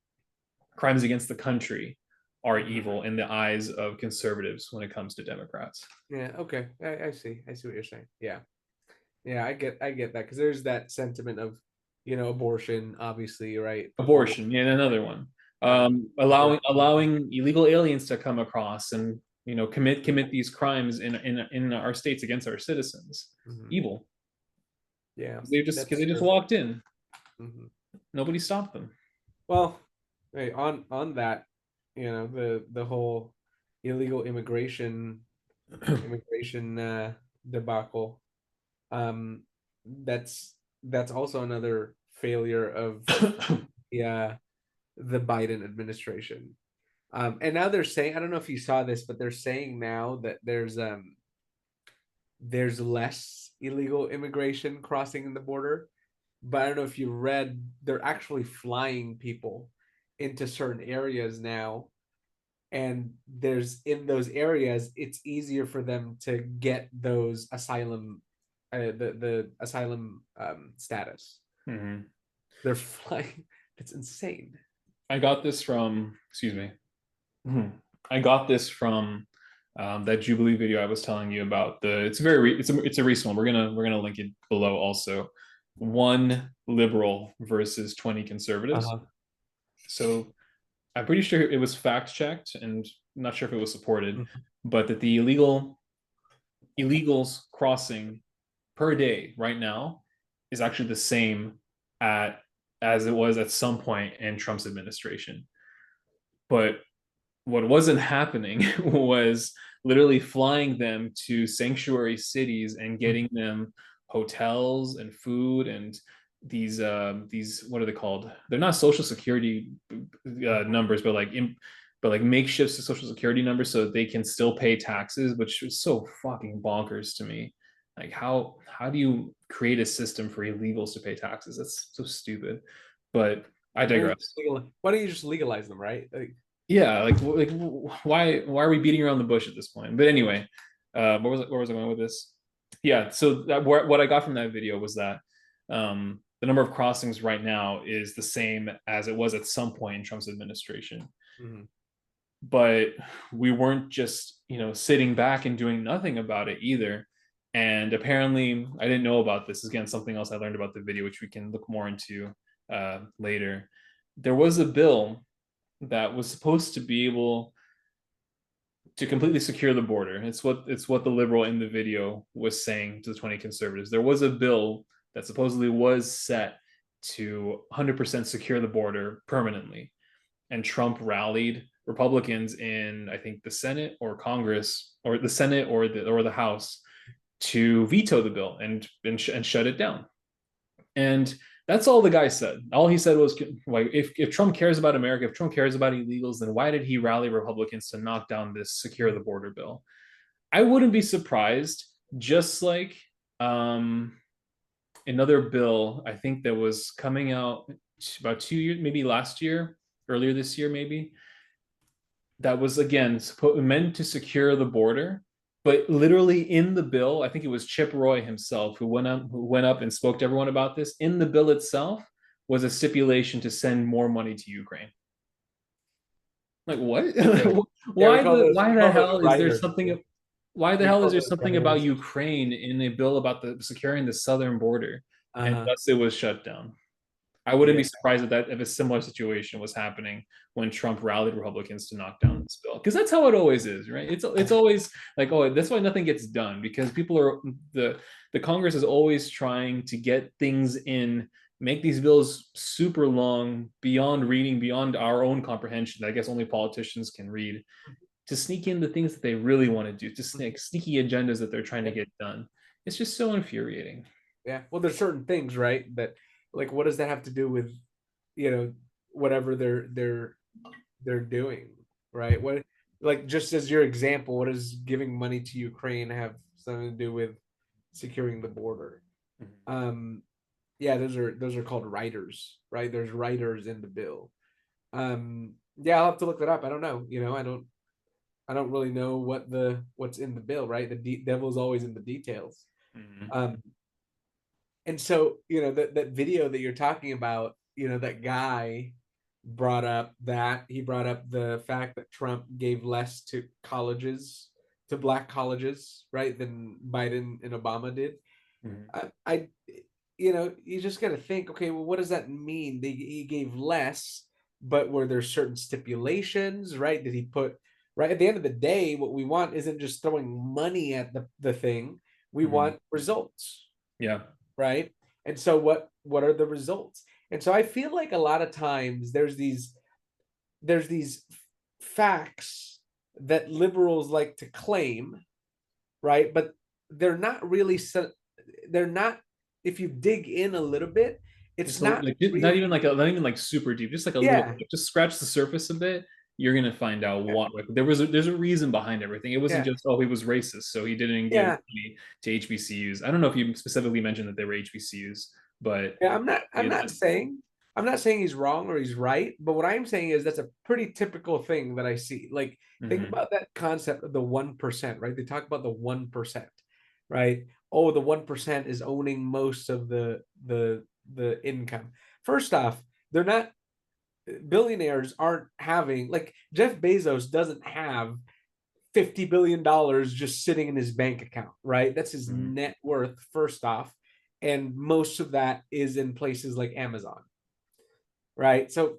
crimes against the country are evil in the eyes of conservatives when it comes to Democrats. Yeah. Okay. I see. I see what you're saying. Yeah. Yeah. I get that because there's that sentiment of, abortion, obviously, right? People, Abortion, yeah, another one. uh, Allowing illegal aliens to come across and commit these crimes in our states against our citizens. mhm. Evil. Yeah, Because that's they just true. walked in. Hmm. Nobody stopped them. Well, hey, on that, the whole illegal immigration debacle. Um, that's also another failure of the the Biden administration. And now they're saying, I don't know if you saw this, but they're saying now that there's less illegal immigration crossing the border. But I don't know if you read, they're actually flying people into certain areas now. And there's in those areas, it's easier for them to get those asylum, the asylum status. Mhm. They're flying. It's insane. I got this from, excuse me. I got this from that Jubilee video I was telling you about. It's a recent one. We're gonna link it below also. One liberal versus 20 conservatives. Uh-huh. So I'm pretty sure it was fact checked, and I'm not sure if it was supported, Mhm. but that the illegals crossing per day right now is actually the same at as it was at some point in Trump's administration. But what wasn't happening was literally flying them to sanctuary cities and getting them hotels and food and these what are they called? They're not social security numbers, but like makeshift social security numbers so that they can still pay taxes, which is so fucking bonkers to me. Like how do you create a system for illegals to pay taxes? That's so stupid. But I digress. Why don't you just legalize them, right? Like, Yeah, like why are we beating around the bush at this point? But anyway, where was I going with this? Yeah, so what I got from that video was that the number of crossings right now is the same as it was at some point in Trump's administration. mhm. But we weren't just sitting back and doing nothing about it either. And apparently, I didn't know about this. Again, something else I learned about the video, which we can look more into later. There was a bill that was supposed to be able to completely secure the border. It's what the liberal in the video was saying to the 20 conservatives. There was a bill that supposedly was set to 100% secure the border permanently, and Trump rallied Republicans in, I think, the Senate or Congress, or the Senate or the House, to veto the bill and shut it down. And that's all the guy said. All he said was, like, if Trump cares about America, if Trump cares about illegals, then why did he rally Republicans to knock down this secure the border bill? I wouldn't be surprised. Just like um, another bill, I think that was coming out about 2 years, maybe last year, earlier this year, maybe. that was again meant to secure the border, but literally in the bill, I think it was Chip Roy himself who went up and spoke to everyone about this. In the bill itself was a stipulation to send more money to Ukraine. Like what? Really? Yeah, Why we the call those hell is there writers. something? Why the We hell call is there those something about writers. Ukraine in a bill about the securing the southern border? And Uh-huh. thus it was shut down. I wouldn't Yeah. be surprised if a similar situation was happening when Trump rallied Republicans to knock down this bill, because that's how it always is, right? It's always like, oh, that's why nothing gets done, because people are the Congress is always trying to get things in, make these bills super long, beyond reading, beyond our own comprehension, that I guess only politicians can read, to sneak in the things that they really want to do, to sneaky agendas that they're trying to Yeah. get done. It's just so infuriating. Yeah. Well, there's certain things, right? That like what does that have to do with, you know, whatever they're doing, right? What like just as your example, what does giving money to Ukraine have something to do with securing the border? Um yeah, those are called writers, right? There's writers in the bill. Yeah, I'll have to look that up. I don't know. I don't really know what's in the bill, right? Devil's always in the details. Mm-hmm. Um, and so that video that you're talking about, that guy brought up the fact that Trump gave less to colleges, to black colleges, right, than Biden and Obama did. Mm-hmm. I you just got to think, okay, well, what does that mean? He gave less, but were there certain stipulations, right? Did he put, right? At the end of the day, what we want isn't just throwing money at the thing. We Mm-hmm. want results, Yeah. right? And so what are the results? And so I feel like a lot of times there's these facts that liberals like to claim, right? But they're not really they're not, if you dig in a little bit, it's Just a, not like not even really. like not even like super deep, just like a little Yeah, bit, just scratch the surface a bit. You're gonna find out yeah, what, like, there's a reason behind everything. It wasn't yeah, just, oh, he was racist, so he didn't give yeah. money to HBCUs. I don't know if you specifically mentioned that they were HBCUs, but Yeah, I'm it, not saying I'm not saying he's wrong or he's right, but what I'm saying is that's a pretty typical thing that I see. Like, think mm-hmm, about that concept of the 1%, right? They talk about the 1%, right? Oh, the 1% is owning most of the income. First off, they're not, billionaires aren't having, like, Jeff Bezos doesn't have $50 billion just sitting in his bank account, right? That's his mm-hmm, net worth, first off. And most of that is in places like Amazon, right? So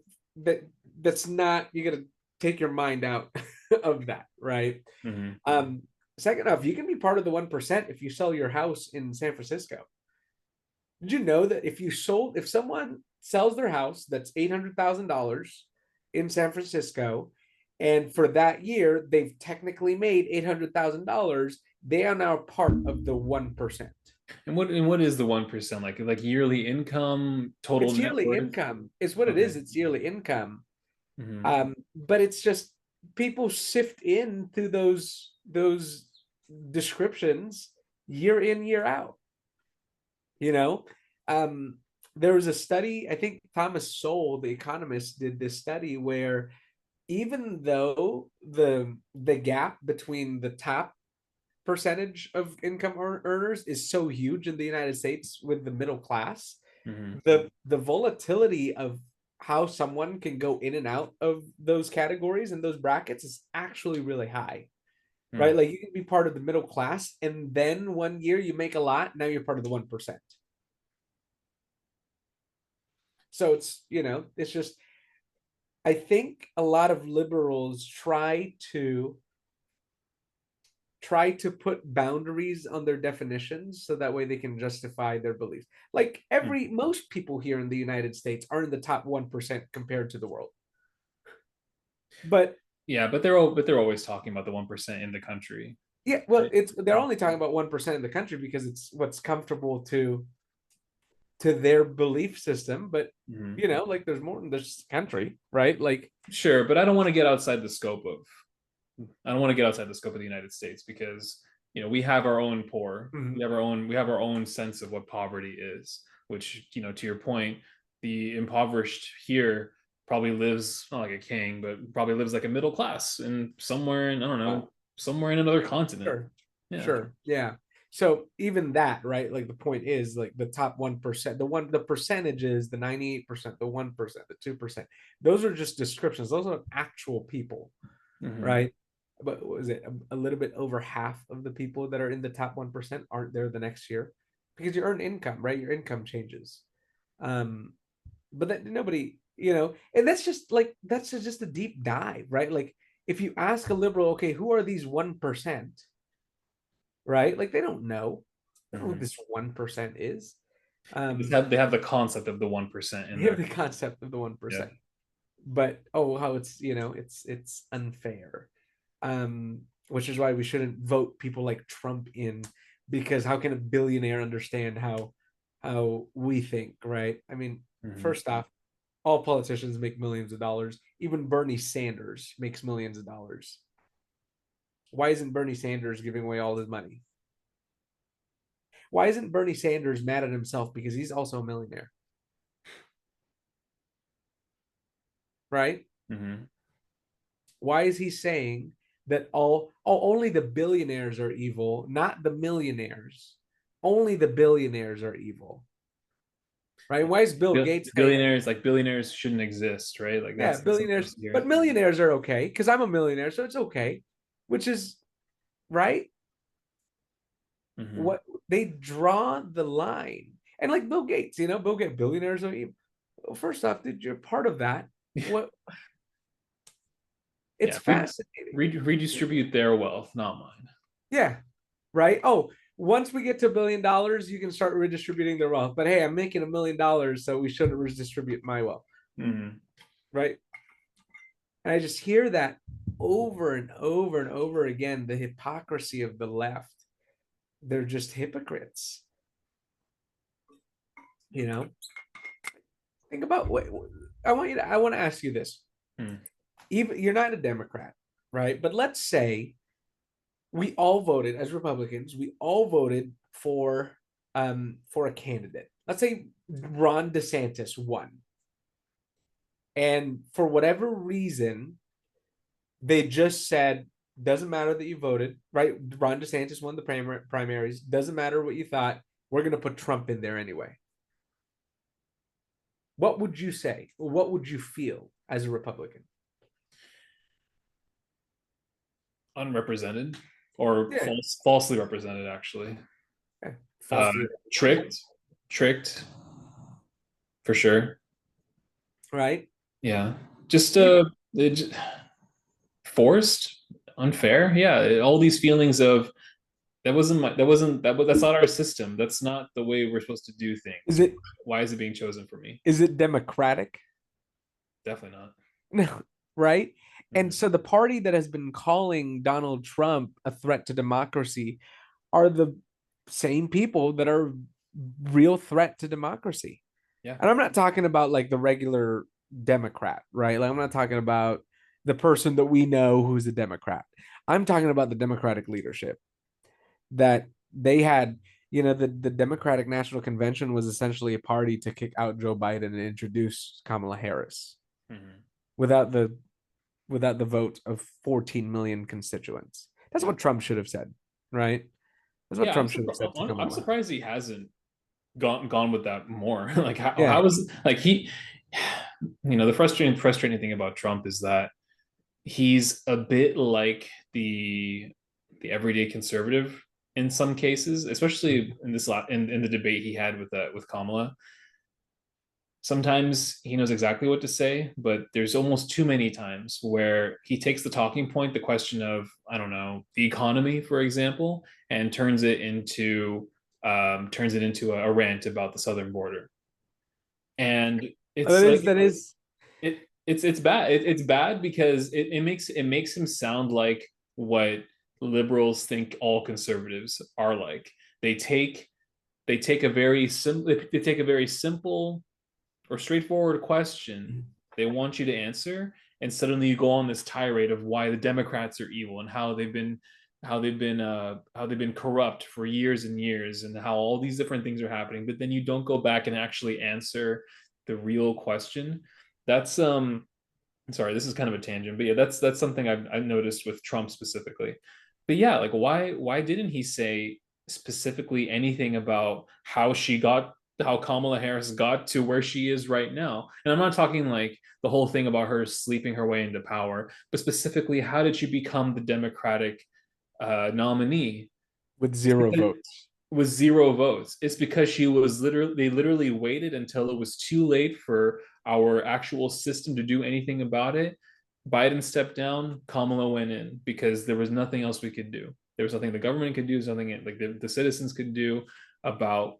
that's not, you got to take your mind out of that, right? mm-hmm. Um, Second off, you can be part of the 1% if you sell your house in San Francisco. Did you know that if someone sells their house that's $800,000 in San Francisco, and for that year they've technically made $800,000, they are now part of the 1%. And what is the 1%, like yearly income, total It's net yearly worth? income. It's what it Okay. is. It's yearly income. Mm-hmm. But it's just people sift in through those descriptions year in, year out. You know, um, there was a study. I think Thomas Sowell, the economist, did this study where even though the gap between the top percentage of income earners is so huge in the United States with the middle class, Mm-hmm. the volatility of how someone can go in and out of those categories and those brackets is actually really high, right? Like, you can be part of the middle class and then one year you make a lot, now you're part of the 1%. So it's just, I think a lot of liberals try to put boundaries on their definitions so that way they can justify their beliefs. Like, most people here in the United States are in the top 1% compared to the world. But Yeah, but they're always talking about the 1% in the country, yeah, well, right? they're only talking about 1% in the country because it's what's comfortable to their belief system. But Mm-hmm. like, there's more than this country, right? Like, Sure, but I don't want to get outside the scope of I don't want to get outside the scope of the United States, because we have our own poor. mhm. We have our own sense of what poverty is, which, to your point, the impoverished here probably lives not like a king, but probably lives like a middle class and somewhere in, I don't know, somewhere in another continent. Sure. Yeah. Sure. Yeah. So even that, right? Like the point is like the top 1%, the percentages, the 98%, the 1%, the 2%, those are just descriptions. Those are actual people, Mm-hmm. right? But was it a little bit over half of the people that are in the top 1% aren't there the next year? Because you earn income, right? Your income changes. Um, but that nobody, and that's just a deep dive, right? Like if you ask a liberal, okay, who are these 1%? Right? Like they don't know. They don't know who Mm-hmm. this 1% is. They have the concept of the 1% in They have there. the concept of the Yeah. 1%, but oh, how it's unfair. Which is why we shouldn't vote people like Trump in, because how can a billionaire understand how we think, right? I mean, Mm-hmm. first off, all politicians make millions of dollars. Even Bernie Sanders makes millions of dollars. Why isn't Bernie Sanders giving away all his money? Why isn't Bernie Sanders mad at himself because he's also a millionaire? Right? Mm-hmm. Why is he saying that only the billionaires are evil, not the millionaires? Only the billionaires are evil. Right? Why is Bill Gates saying, Billionaires shouldn't exist, right? Like yeah, that's what I'm billionaires, supposed to hear. but millionaires are okay because I'm a millionaire, so it's okay, which is right. Mm-hmm. What they draw the line, and like Bill Gates, Bill Gates, billionaires are evil. Well, first off, dude, you're part of that. What it's Yeah, fascinating. redistribute their wealth, not mine. Yeah. Right. Oh, once we get to $1 billion, you can start redistributing their wealth. But hey, I'm making $1 million, so we shouldn't redistribute my wealth. Mm-hmm. Right. And I just hear that over and over and over again, the hypocrisy of the left. They're just hypocrites. You know, think about what I want to ask you this. Mm-hmm. Even you're not a Democrat, right? But let's say we all voted as Republicans. We all voted for a candidate. Let's say Ron DeSantis won, and for whatever reason, they just said doesn't matter that you voted, right? Ron DeSantis won the primaries. Doesn't matter what you thought. We're going to put Trump in there anyway. What would you say? What would you feel as a Republican? Unrepresented or Yeah, falsely represented, actually. yeah. Uh, Falsely tricked, tricked for sure. right? Yeah, just Even forced, unfair. Yeah, all these feelings of that's not our system. That's not the way we're supposed to do is things. it Why is it being chosen for me? is it democratic? Definitely not. No, right? And Mhm. so the party that has been calling Donald Trump a threat to democracy are the same people that are real threat to democracy. Yeah. And I'm not talking about like the regular Democrat, right? Like I'm not talking about the person that we know who's a Democrat. I'm talking about the Democratic leadership that they had, the Democratic National Convention was essentially a party to kick out Joe Biden and introduce Kamala Harris Mhm. without the vote of 14 million constituents. That's what Trump should have said, right? That's what Yeah, Trump should have said to I'm Kamala. surprised he hasn't gone with that more. Like Yeah. how is like he the frustrating thing about Trump is that he's a bit like the everyday conservative in some cases, especially in this lot in the debate he had with Kamala. Sometimes he knows exactly what to say, but there's almost too many times where he takes the talking point, the question of, I don't know, the economy, for example, and turns it into a rant about the southern border. And it's That like is that is it's bad. It's bad because it makes him sound like what liberals think all conservatives are like. They take they take a very simple they take a very simple or straightforward question they want you to answer, and suddenly you go on this tirade of why the Democrats are evil and how they've been corrupt for years and years, and how all these different things are happening. But then you don't go back and actually answer the real question. That's sorry, this is kind of a tangent, but yeah, that's something I've noticed with Trump specifically. But yeah, like why didn't he say specifically anything about how Kamala Harris got to where she is right now? And I'm not talking like the whole thing about her sleeping her way into power, but specifically how did she become the Democratic nominee? with It's zero because votes. with 0 votes. It's because she was literally they literally waited until it was too late for our actual system to do anything about it. Biden stepped down, Kamala went in because there was nothing else we could do. There was nothing the government could do, something like the citizens could do about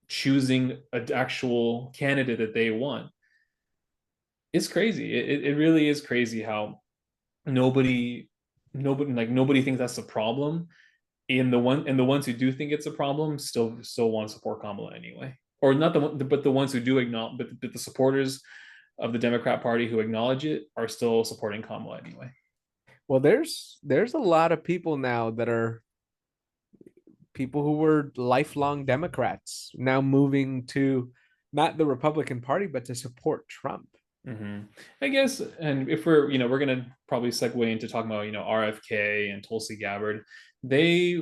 choosing an actual candidate that they want. It's crazy. It really is crazy how nobody nobody thinks that's a problem, and the ones who do think it's a problem still want to support Kamala anyway, or not but the ones who do acknowledge, but the supporters of the Democrat Party who acknowledge it are still supporting Kamala anyway. Well, there's a lot of people now that are people who were lifelong Democrats now moving to not the Republican Party, but to support Trump. Mm-hmm. I guess, and if we're gonna probably segue into talking about RFK and Tulsi Gabbard, they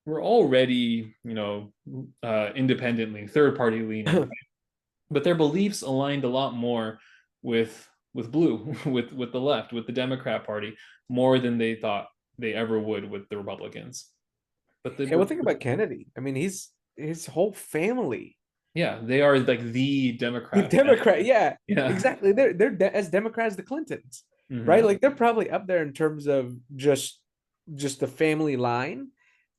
were already independently third party leaning, but their beliefs aligned a lot more with blue, with the left, with the Democrat Party, more than they thought they ever would with the Republicans. But Yeah, well, think about Kennedy. I mean, he's his whole family. yeah, they are like the The Democrat Democrat, family. yeah, Yeah. exactly. As Democrats the Clintons, right? Mm-hmm. Like they're probably up there in terms of just the family line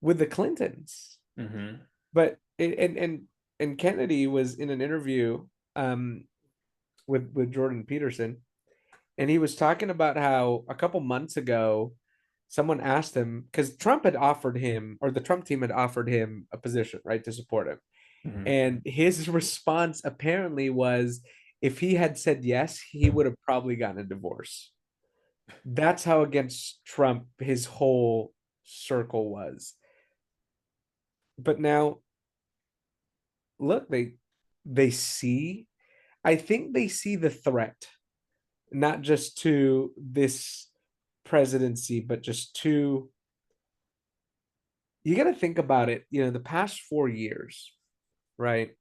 with the Clintons. Mm-hmm. But and Kennedy was in an interview um with Jordan Peterson, and he was talking about how a couple months ago someone asked him because Trump had offered him, or the Trump team had offered him a position, right, to support him. Mm-hmm. And his response apparently was if he had said yes, he would have probably gotten a divorce. That's how against Trump his whole circle was. But now look, they see, I think they see the threat, not just to this presidency, but just to, you got to think about it, the past 4 years, right?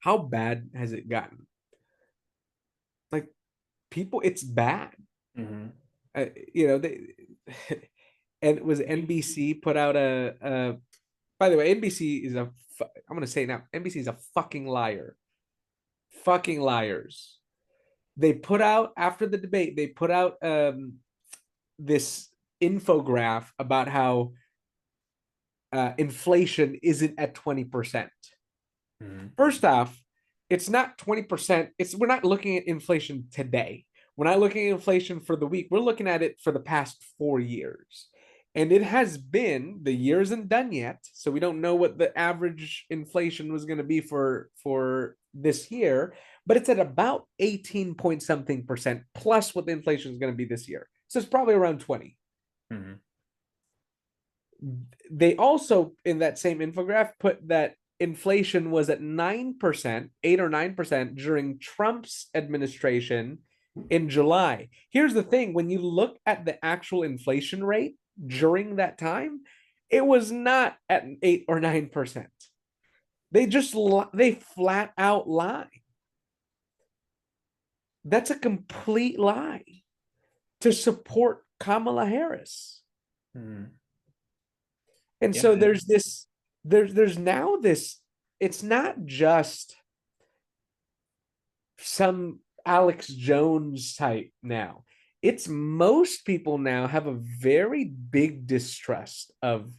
How bad has it gotten? Like people, it's bad. Mm-hmm. They, and it was NBC put out by the way, NBC is I'm going to say it now, NBC is a fucking liar. Fucking liars. They put out, after the debate, they put out this infograph about how inflation isn't at 20%. Mm-hmm. First off, it's not 20%. We're not looking at inflation today. We're not looking at inflation for the week. We're looking at it for the past 4 years. And it has been, the year isn't done yet. So we don't know what the average inflation was going to be for this year, but it's at about 18 point something percent plus what the inflation is going to be this year. So it's probably around 20. Mm-hmm. They also, in that same infograph, put that inflation was at 9%, 8 or 9% during Trump's administration in July. Here's the thing, when you look at the actual inflation rate during that time, it was not at 8 or 9%. They flat out lie. That's a complete lie to support Kamala Harris. Mm-hmm. And Yeah. so there's now this, it's not just some Alex Jones type now. It's most people now have a very big distrust of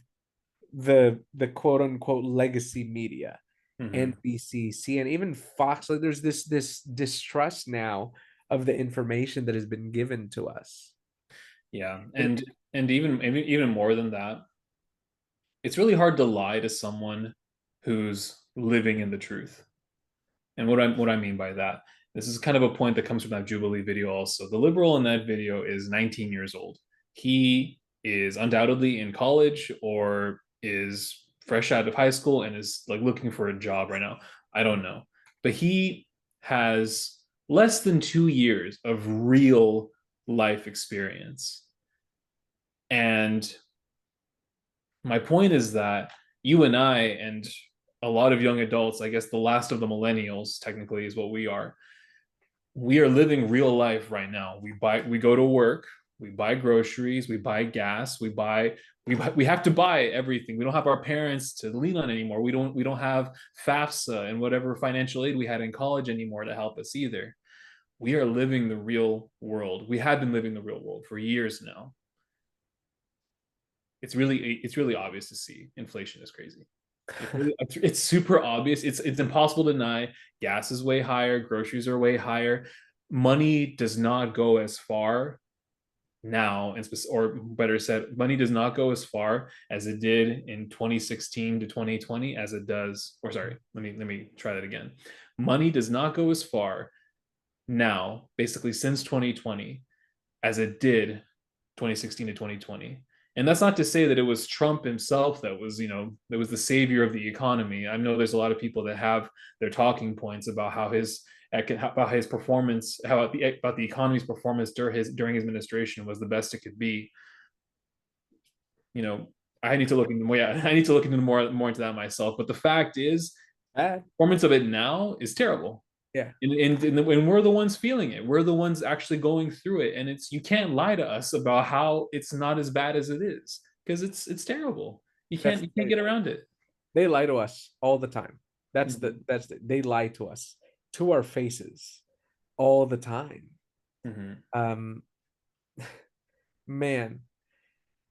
the quote unquote legacy media, Mm-hmm. NBC, CNN, even Fox. Like there's this distrust now of the information that has been given to us. Yeah. And And even more than that, it's really hard to lie to someone who's living in the truth. And what I mean by that, this is kind of a point that comes from that Jubilee video also. The liberal in that video is 19 years old. He is undoubtedly in college or is fresh out of high school and is like looking for a job right now. I don't know. But he has less than 2 years of real life experience. And my point is that you and I and a lot of young adults, I guess the last of the millennials technically is what we are living real life right now. We go to work, we buy groceries, we buy gas, we have to buy everything. We don't have our parents to lean on anymore. We don't have FAFSA and whatever financial aid we had in college anymore to help us either. We are living the real world. We have been living the real world for years now. It's really obvious to see inflation is crazy. It's super obvious. It's impossible to deny. Gas is way higher. Groceries are way higher. Money does not go as far now, or better said, money does not go as far as it did in 2016 to 2020 as it does. Or sorry, let me try that again. Money does not go as far now, basically since 2020, as it did 2016 to 2020. And that's not to say that it was Trump himself that was the savior of the economy. I know there's a lot of people that have their talking points about how his performance, about the economy's performance during his administration was the best it could be. I need to look into more. Yeah, I need to look into more into that myself. But the fact is, Bad. performance of it now is terrible. Yeah. And we're the ones feeling it. We're the ones actually going through it. And you can't lie to us about how it's not as bad as it is, because it's terrible. That's You can't get around it. they lie to us all the time. They lie to us to our faces all the time. Mm-hmm. Um, man,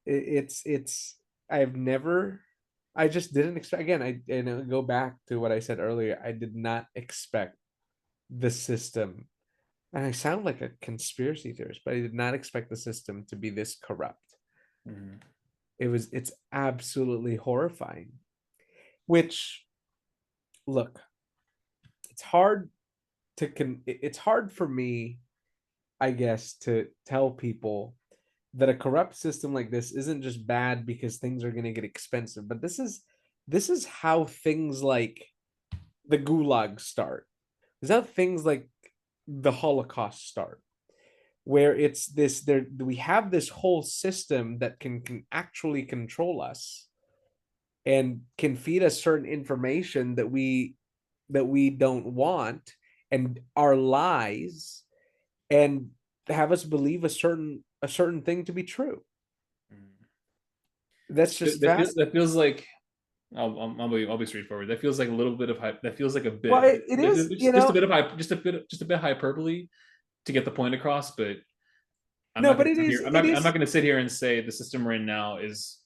it's I've never I just didn't expect again. I go back to what I said earlier. I did not expect the system, and I sound like a conspiracy theorist, but I did not expect the system to be this corrupt. Mm-hmm. It's absolutely horrifying. Which, look, it's hard it's hard for me, I guess, to tell people that a corrupt system like this isn't just bad because things are going to get expensive, but this is how things like the gulag start. This is how things like the Holocaust start, where it's this there we have this whole system that can actually control us and can feed us certain information that we don't want, and our lies, and have us believe a certain thing to be true. That's just vast. That feels like I'll be straightforward. That feels like a little bit of hype. That feels like a Well, bit, it is, just a bit of hype, just a bit hyperbole to get the point across. But I'm no, not but going to it sit is here. it I'm is not going to sit here and say the system right now is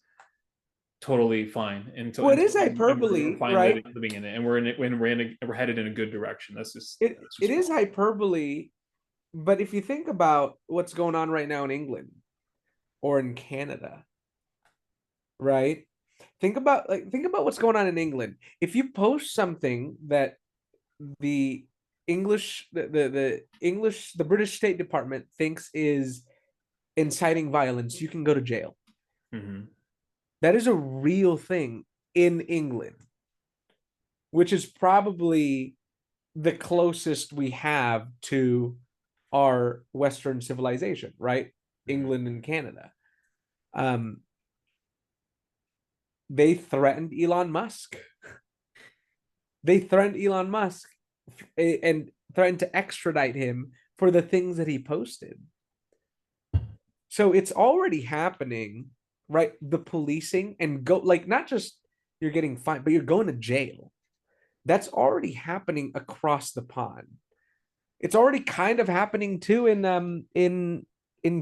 totally fine well, it is and we're hyperbole, fine right? living in it, and we're headed in a good direction. it That's it just is wrong. hyperbole, but if you think about what's going on right now in England or in Canada, right? Think about what's going on in England. If you post something that the the British State Department thinks is inciting violence, you can go to jail. Mm-hmm. That is a real thing in England, which is probably the closest we have to our Western civilization, right? Mm-hmm. England and Canada. Um, they threatened Elon Musk. They threatened Elon Musk and threatened to extradite him for the things that he posted. So it's already happening, right? The policing and go like not just you're getting fined, but you're going to jail. That's already happening across the pond. It's already kind of happening too in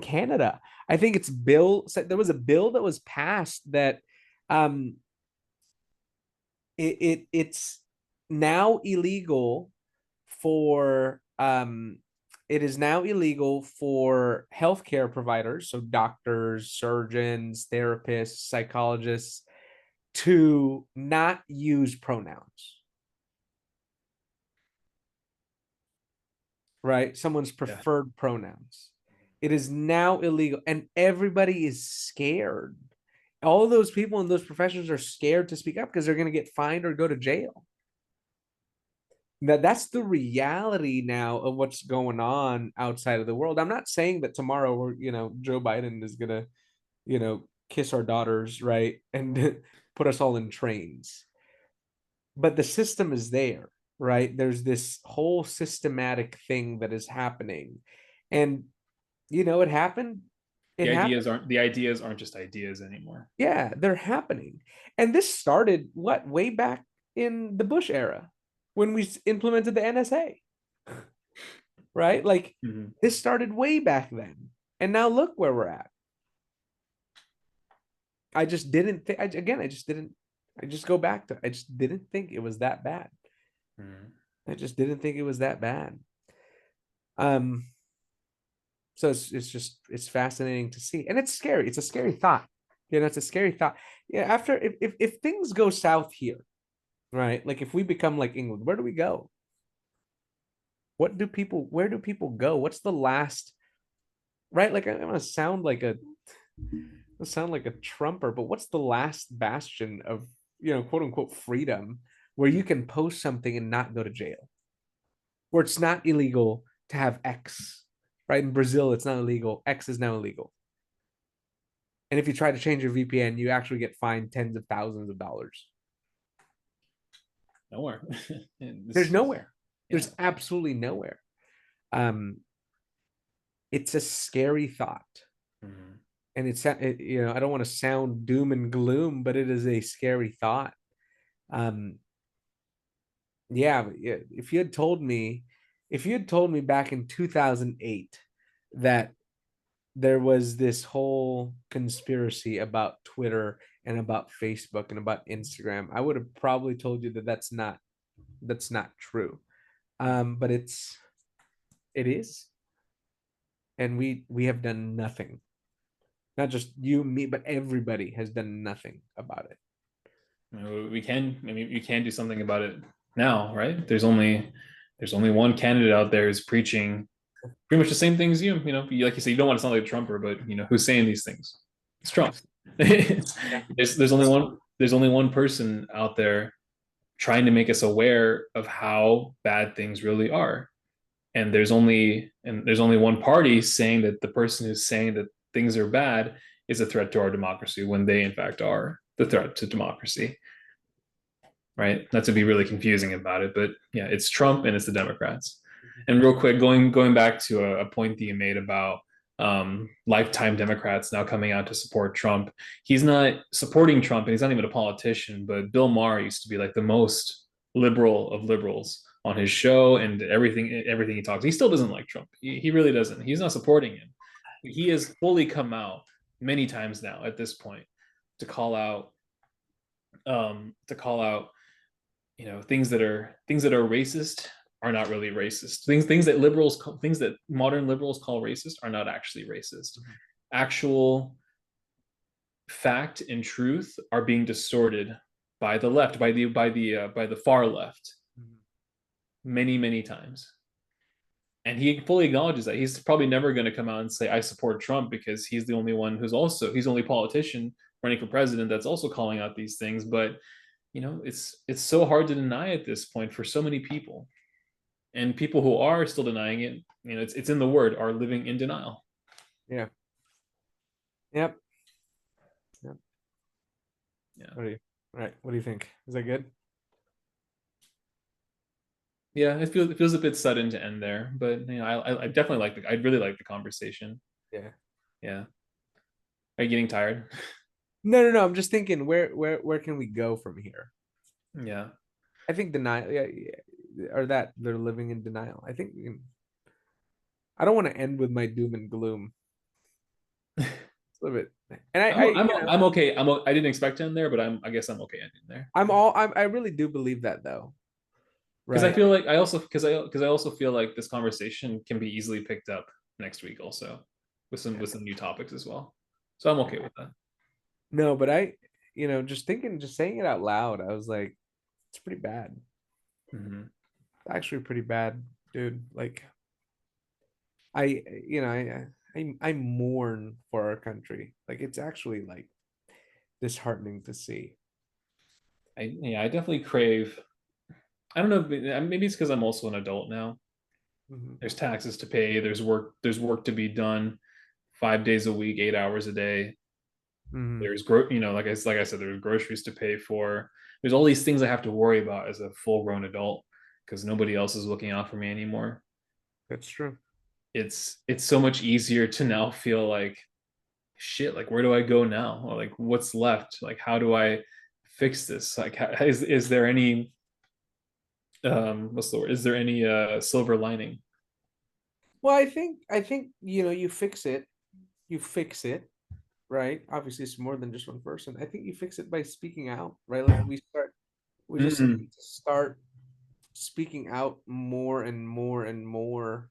Canada. I think there was a bill that was passed that um it's now illegal for it is now illegal for healthcare providers, so doctors, surgeons, therapists, psychologists, to not use pronouns, right? Someone's Yeah. preferred pronouns. It is now illegal, and everybody is scared. All those people in those professions are scared to speak up because they're going to get fined or go to jail. That's the reality now of what's going on outside of the world. I'm not saying that tomorrow we're, Joe Biden is gonna, kiss our daughters, right? And put us all in trains. But the system is there, right? There's this whole systematic thing that is happening. And it happened. It happened. The ideas aren't just ideas anymore. Yeah, they're happening. And this started what way back in the Bush era when we implemented the NSA, right? Like Mhm. this started way back then. And now look where we're at. I just didn't think, again, I just didn't, I just go back to, I just didn't think it was that bad. Mhm. I just didn't think it was that bad. Um, so it's just, it's fascinating to see. And it's scary. It's a scary thought. It's a scary thought. Yeah, after, if things go south here, right? Like if we become like England, where do we go? Where do people go? What's the last, right? Like I want to sound like a trumper, but what's the last bastion of, quote unquote freedom where you can post something and not go to jail? Where it's not illegal to have X, right? In Brazil, it's not illegal. X is now illegal. And if you try to change your VPN, you actually get fined tens of thousands of dollars. Nowhere. There's nowhere. Yeah. There's absolutely nowhere. Um, it's a scary thought. Mhm. And I don't want to sound doom and gloom, but it is a scary thought. Um, yeah, if you had told me back in 2008 that there was this whole conspiracy about Twitter and about Facebook and about Instagram, I would have probably told you that that's not true. But it is, and we have done nothing. Not just you, me, but everybody has done nothing about it. I mean, we can. I mean, you can do something about it now, right? There's only one candidate out there who's preaching pretty much the same things you. Like you say, you don't want to sound like a Trumper, but who's saying these things? It's Trump. Yeah. There's only one person out there trying to make us aware of how bad things really are. And there's only one party saying that the person who's saying that things are bad is a threat to our democracy when they in fact are the threat to democracy, right? Not to be really confusing about it, but yeah, it's Trump and it's the Democrats. And real quick, going back to a point that you made about lifetime Democrats now coming out to support Trump. He's not supporting Trump, and he's not even a politician. But Bill Maher used to be like the most liberal of liberals on his show and everything he talks. He still doesn't like Trump. He really doesn't. He's not supporting him. He has fully come out many times now at this point to call out things that are racist are not really racist. Things that modern liberals call racist are not actually racist. Mhm. Actual fact and truth are being distorted by the left, by the far left, Mhm. many times. And he fully acknowledges that he's probably never going to come out and say I support Trump, because he's the only one he's the only politician running for president that's also calling out these things. But it's so hard to deny at this point for so many people, and people who are still denying it, it's in the word, are living in denial. Yeah. Yep. Yep. Yeah, What do you, all right. What do you think? Is that good? yeah, it feels a bit sudden to end there, but I definitely I'd really like the conversation. Yeah. Yeah, are you getting tired? No, no, no. I'm just thinking where can we go from here? Yeah. I think denial, yeah, yeah, or that they're living in denial. I think I don't want to end with my doom and gloom. It's a little bit, and I'm okay. I didn't expect to end there, but I guess I'm okay ending there. I really do believe that though, Because I right? feel like I also feel like this conversation can be easily picked up next week also, with some new topics as well. So I'm okay with that. No, but just saying it out loud, I was like, it's pretty bad. Mhm. Actually, pretty bad, dude. Like I mourn for our country. Like it's actually like disheartening to see. I definitely crave I don't know. Maybe it's because I'm also an adult now. Mhm. There's taxes to pay. There's work to be done. 5 days a week, 8 hours a day. Mhm. There's like I said, there's groceries to pay for. There's all these things I have to worry about as a full grown adult because nobody else is looking out for me anymore. That's true. It's so much easier to now feel like shit. Like, where do I go now? Or like, what's left? Like, how do I fix this? Like, is there any what's the word? Is there any silver lining? Well, I think you fix it. You fix it, right? Obviously, it's more than just one person. I think you fix it by speaking out, right? Like we just Mm, need to start speaking out more and more and more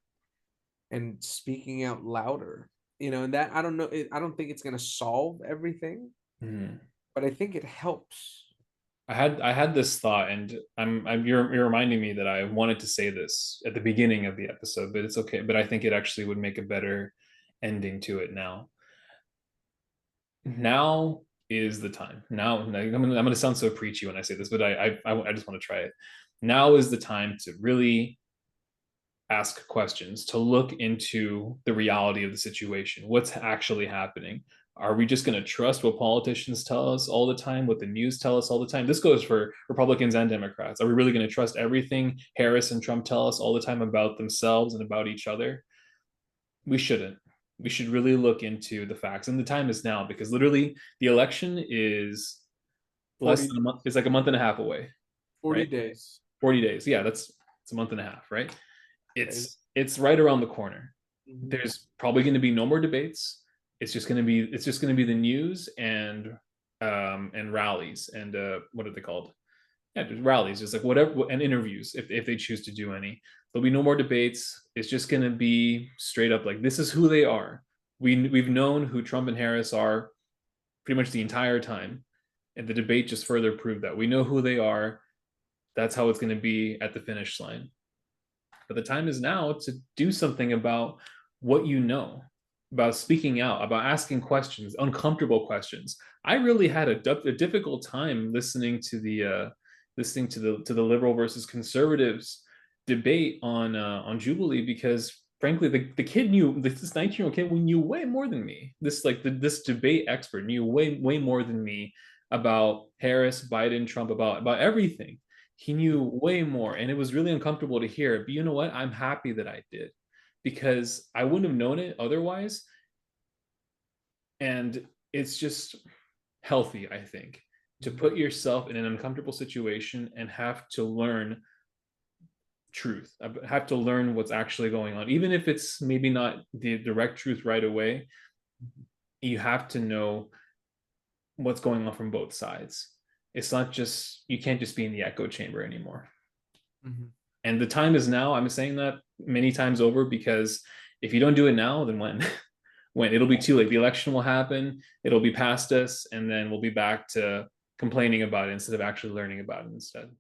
and speaking out louder. And that I don't know, I don't think it's gonna solve everything, mm. but I think it helps. I had this thought, and you're reminding me that I wanted to say this at the beginning of the episode, but it's okay. But I think it actually would make a better ending to it now. Now is the time. Now I'm gonna sound so preachy when I say this, but I just want to try it. Now is the time to really ask questions, to look into the reality of the situation. What's actually happening? Are we just going to trust what politicians tell us all the time, what the news tell us all the time? This goes for Republicans and Democrats. Are we really going to trust everything Harris and Trump tell us all the time about themselves and about each other? We shouldn't. We should really look into the facts. And the time is now, because literally the election is less 40 than a month. It's like a month and a half away, 40 right? days. 40 days. Yeah, it's a month and a half, right? Okay. It's right around the corner. Mhm. There's probably going to be no more debates. It's just going to be the news and rallies and what are they called? Yeah, just rallies, just like whatever, and interviews if they choose to do any. There'll be no more debates. It's just going to be straight up like, this is who they are. We've known who Trump and Harris are pretty much the entire time, and the debate just further proved that we know who they are. That's how it's going to be at the finish line. But the time is now to do something about what you know, about speaking out, about asking questions, uncomfortable questions. I really had a difficult time listening to the liberal versus conservatives debate on Jubilee, because frankly the kid knew, this 19-year-old kid knew way more than me. This debate expert knew way more than me about Harris, Biden, Trump, about everything. He knew way more, and it was really uncomfortable to hear. But you know what? I'm happy that I did, because I wouldn't have known it otherwise. And it's just healthy, I think, to put yourself in an uncomfortable situation and have to learn truth, have to learn what's actually going on, even if it's maybe not the direct truth right away. You have to know what's going on from both sides. It's not just, you can't just be in the echo chamber anymore. Mhm. And the time is now. I'm saying that many times over, because if you don't do it now, then when? When? It'll be too late. The election will happen, it'll be past us, and then we'll be back to complaining about it instead of actually learning about it instead.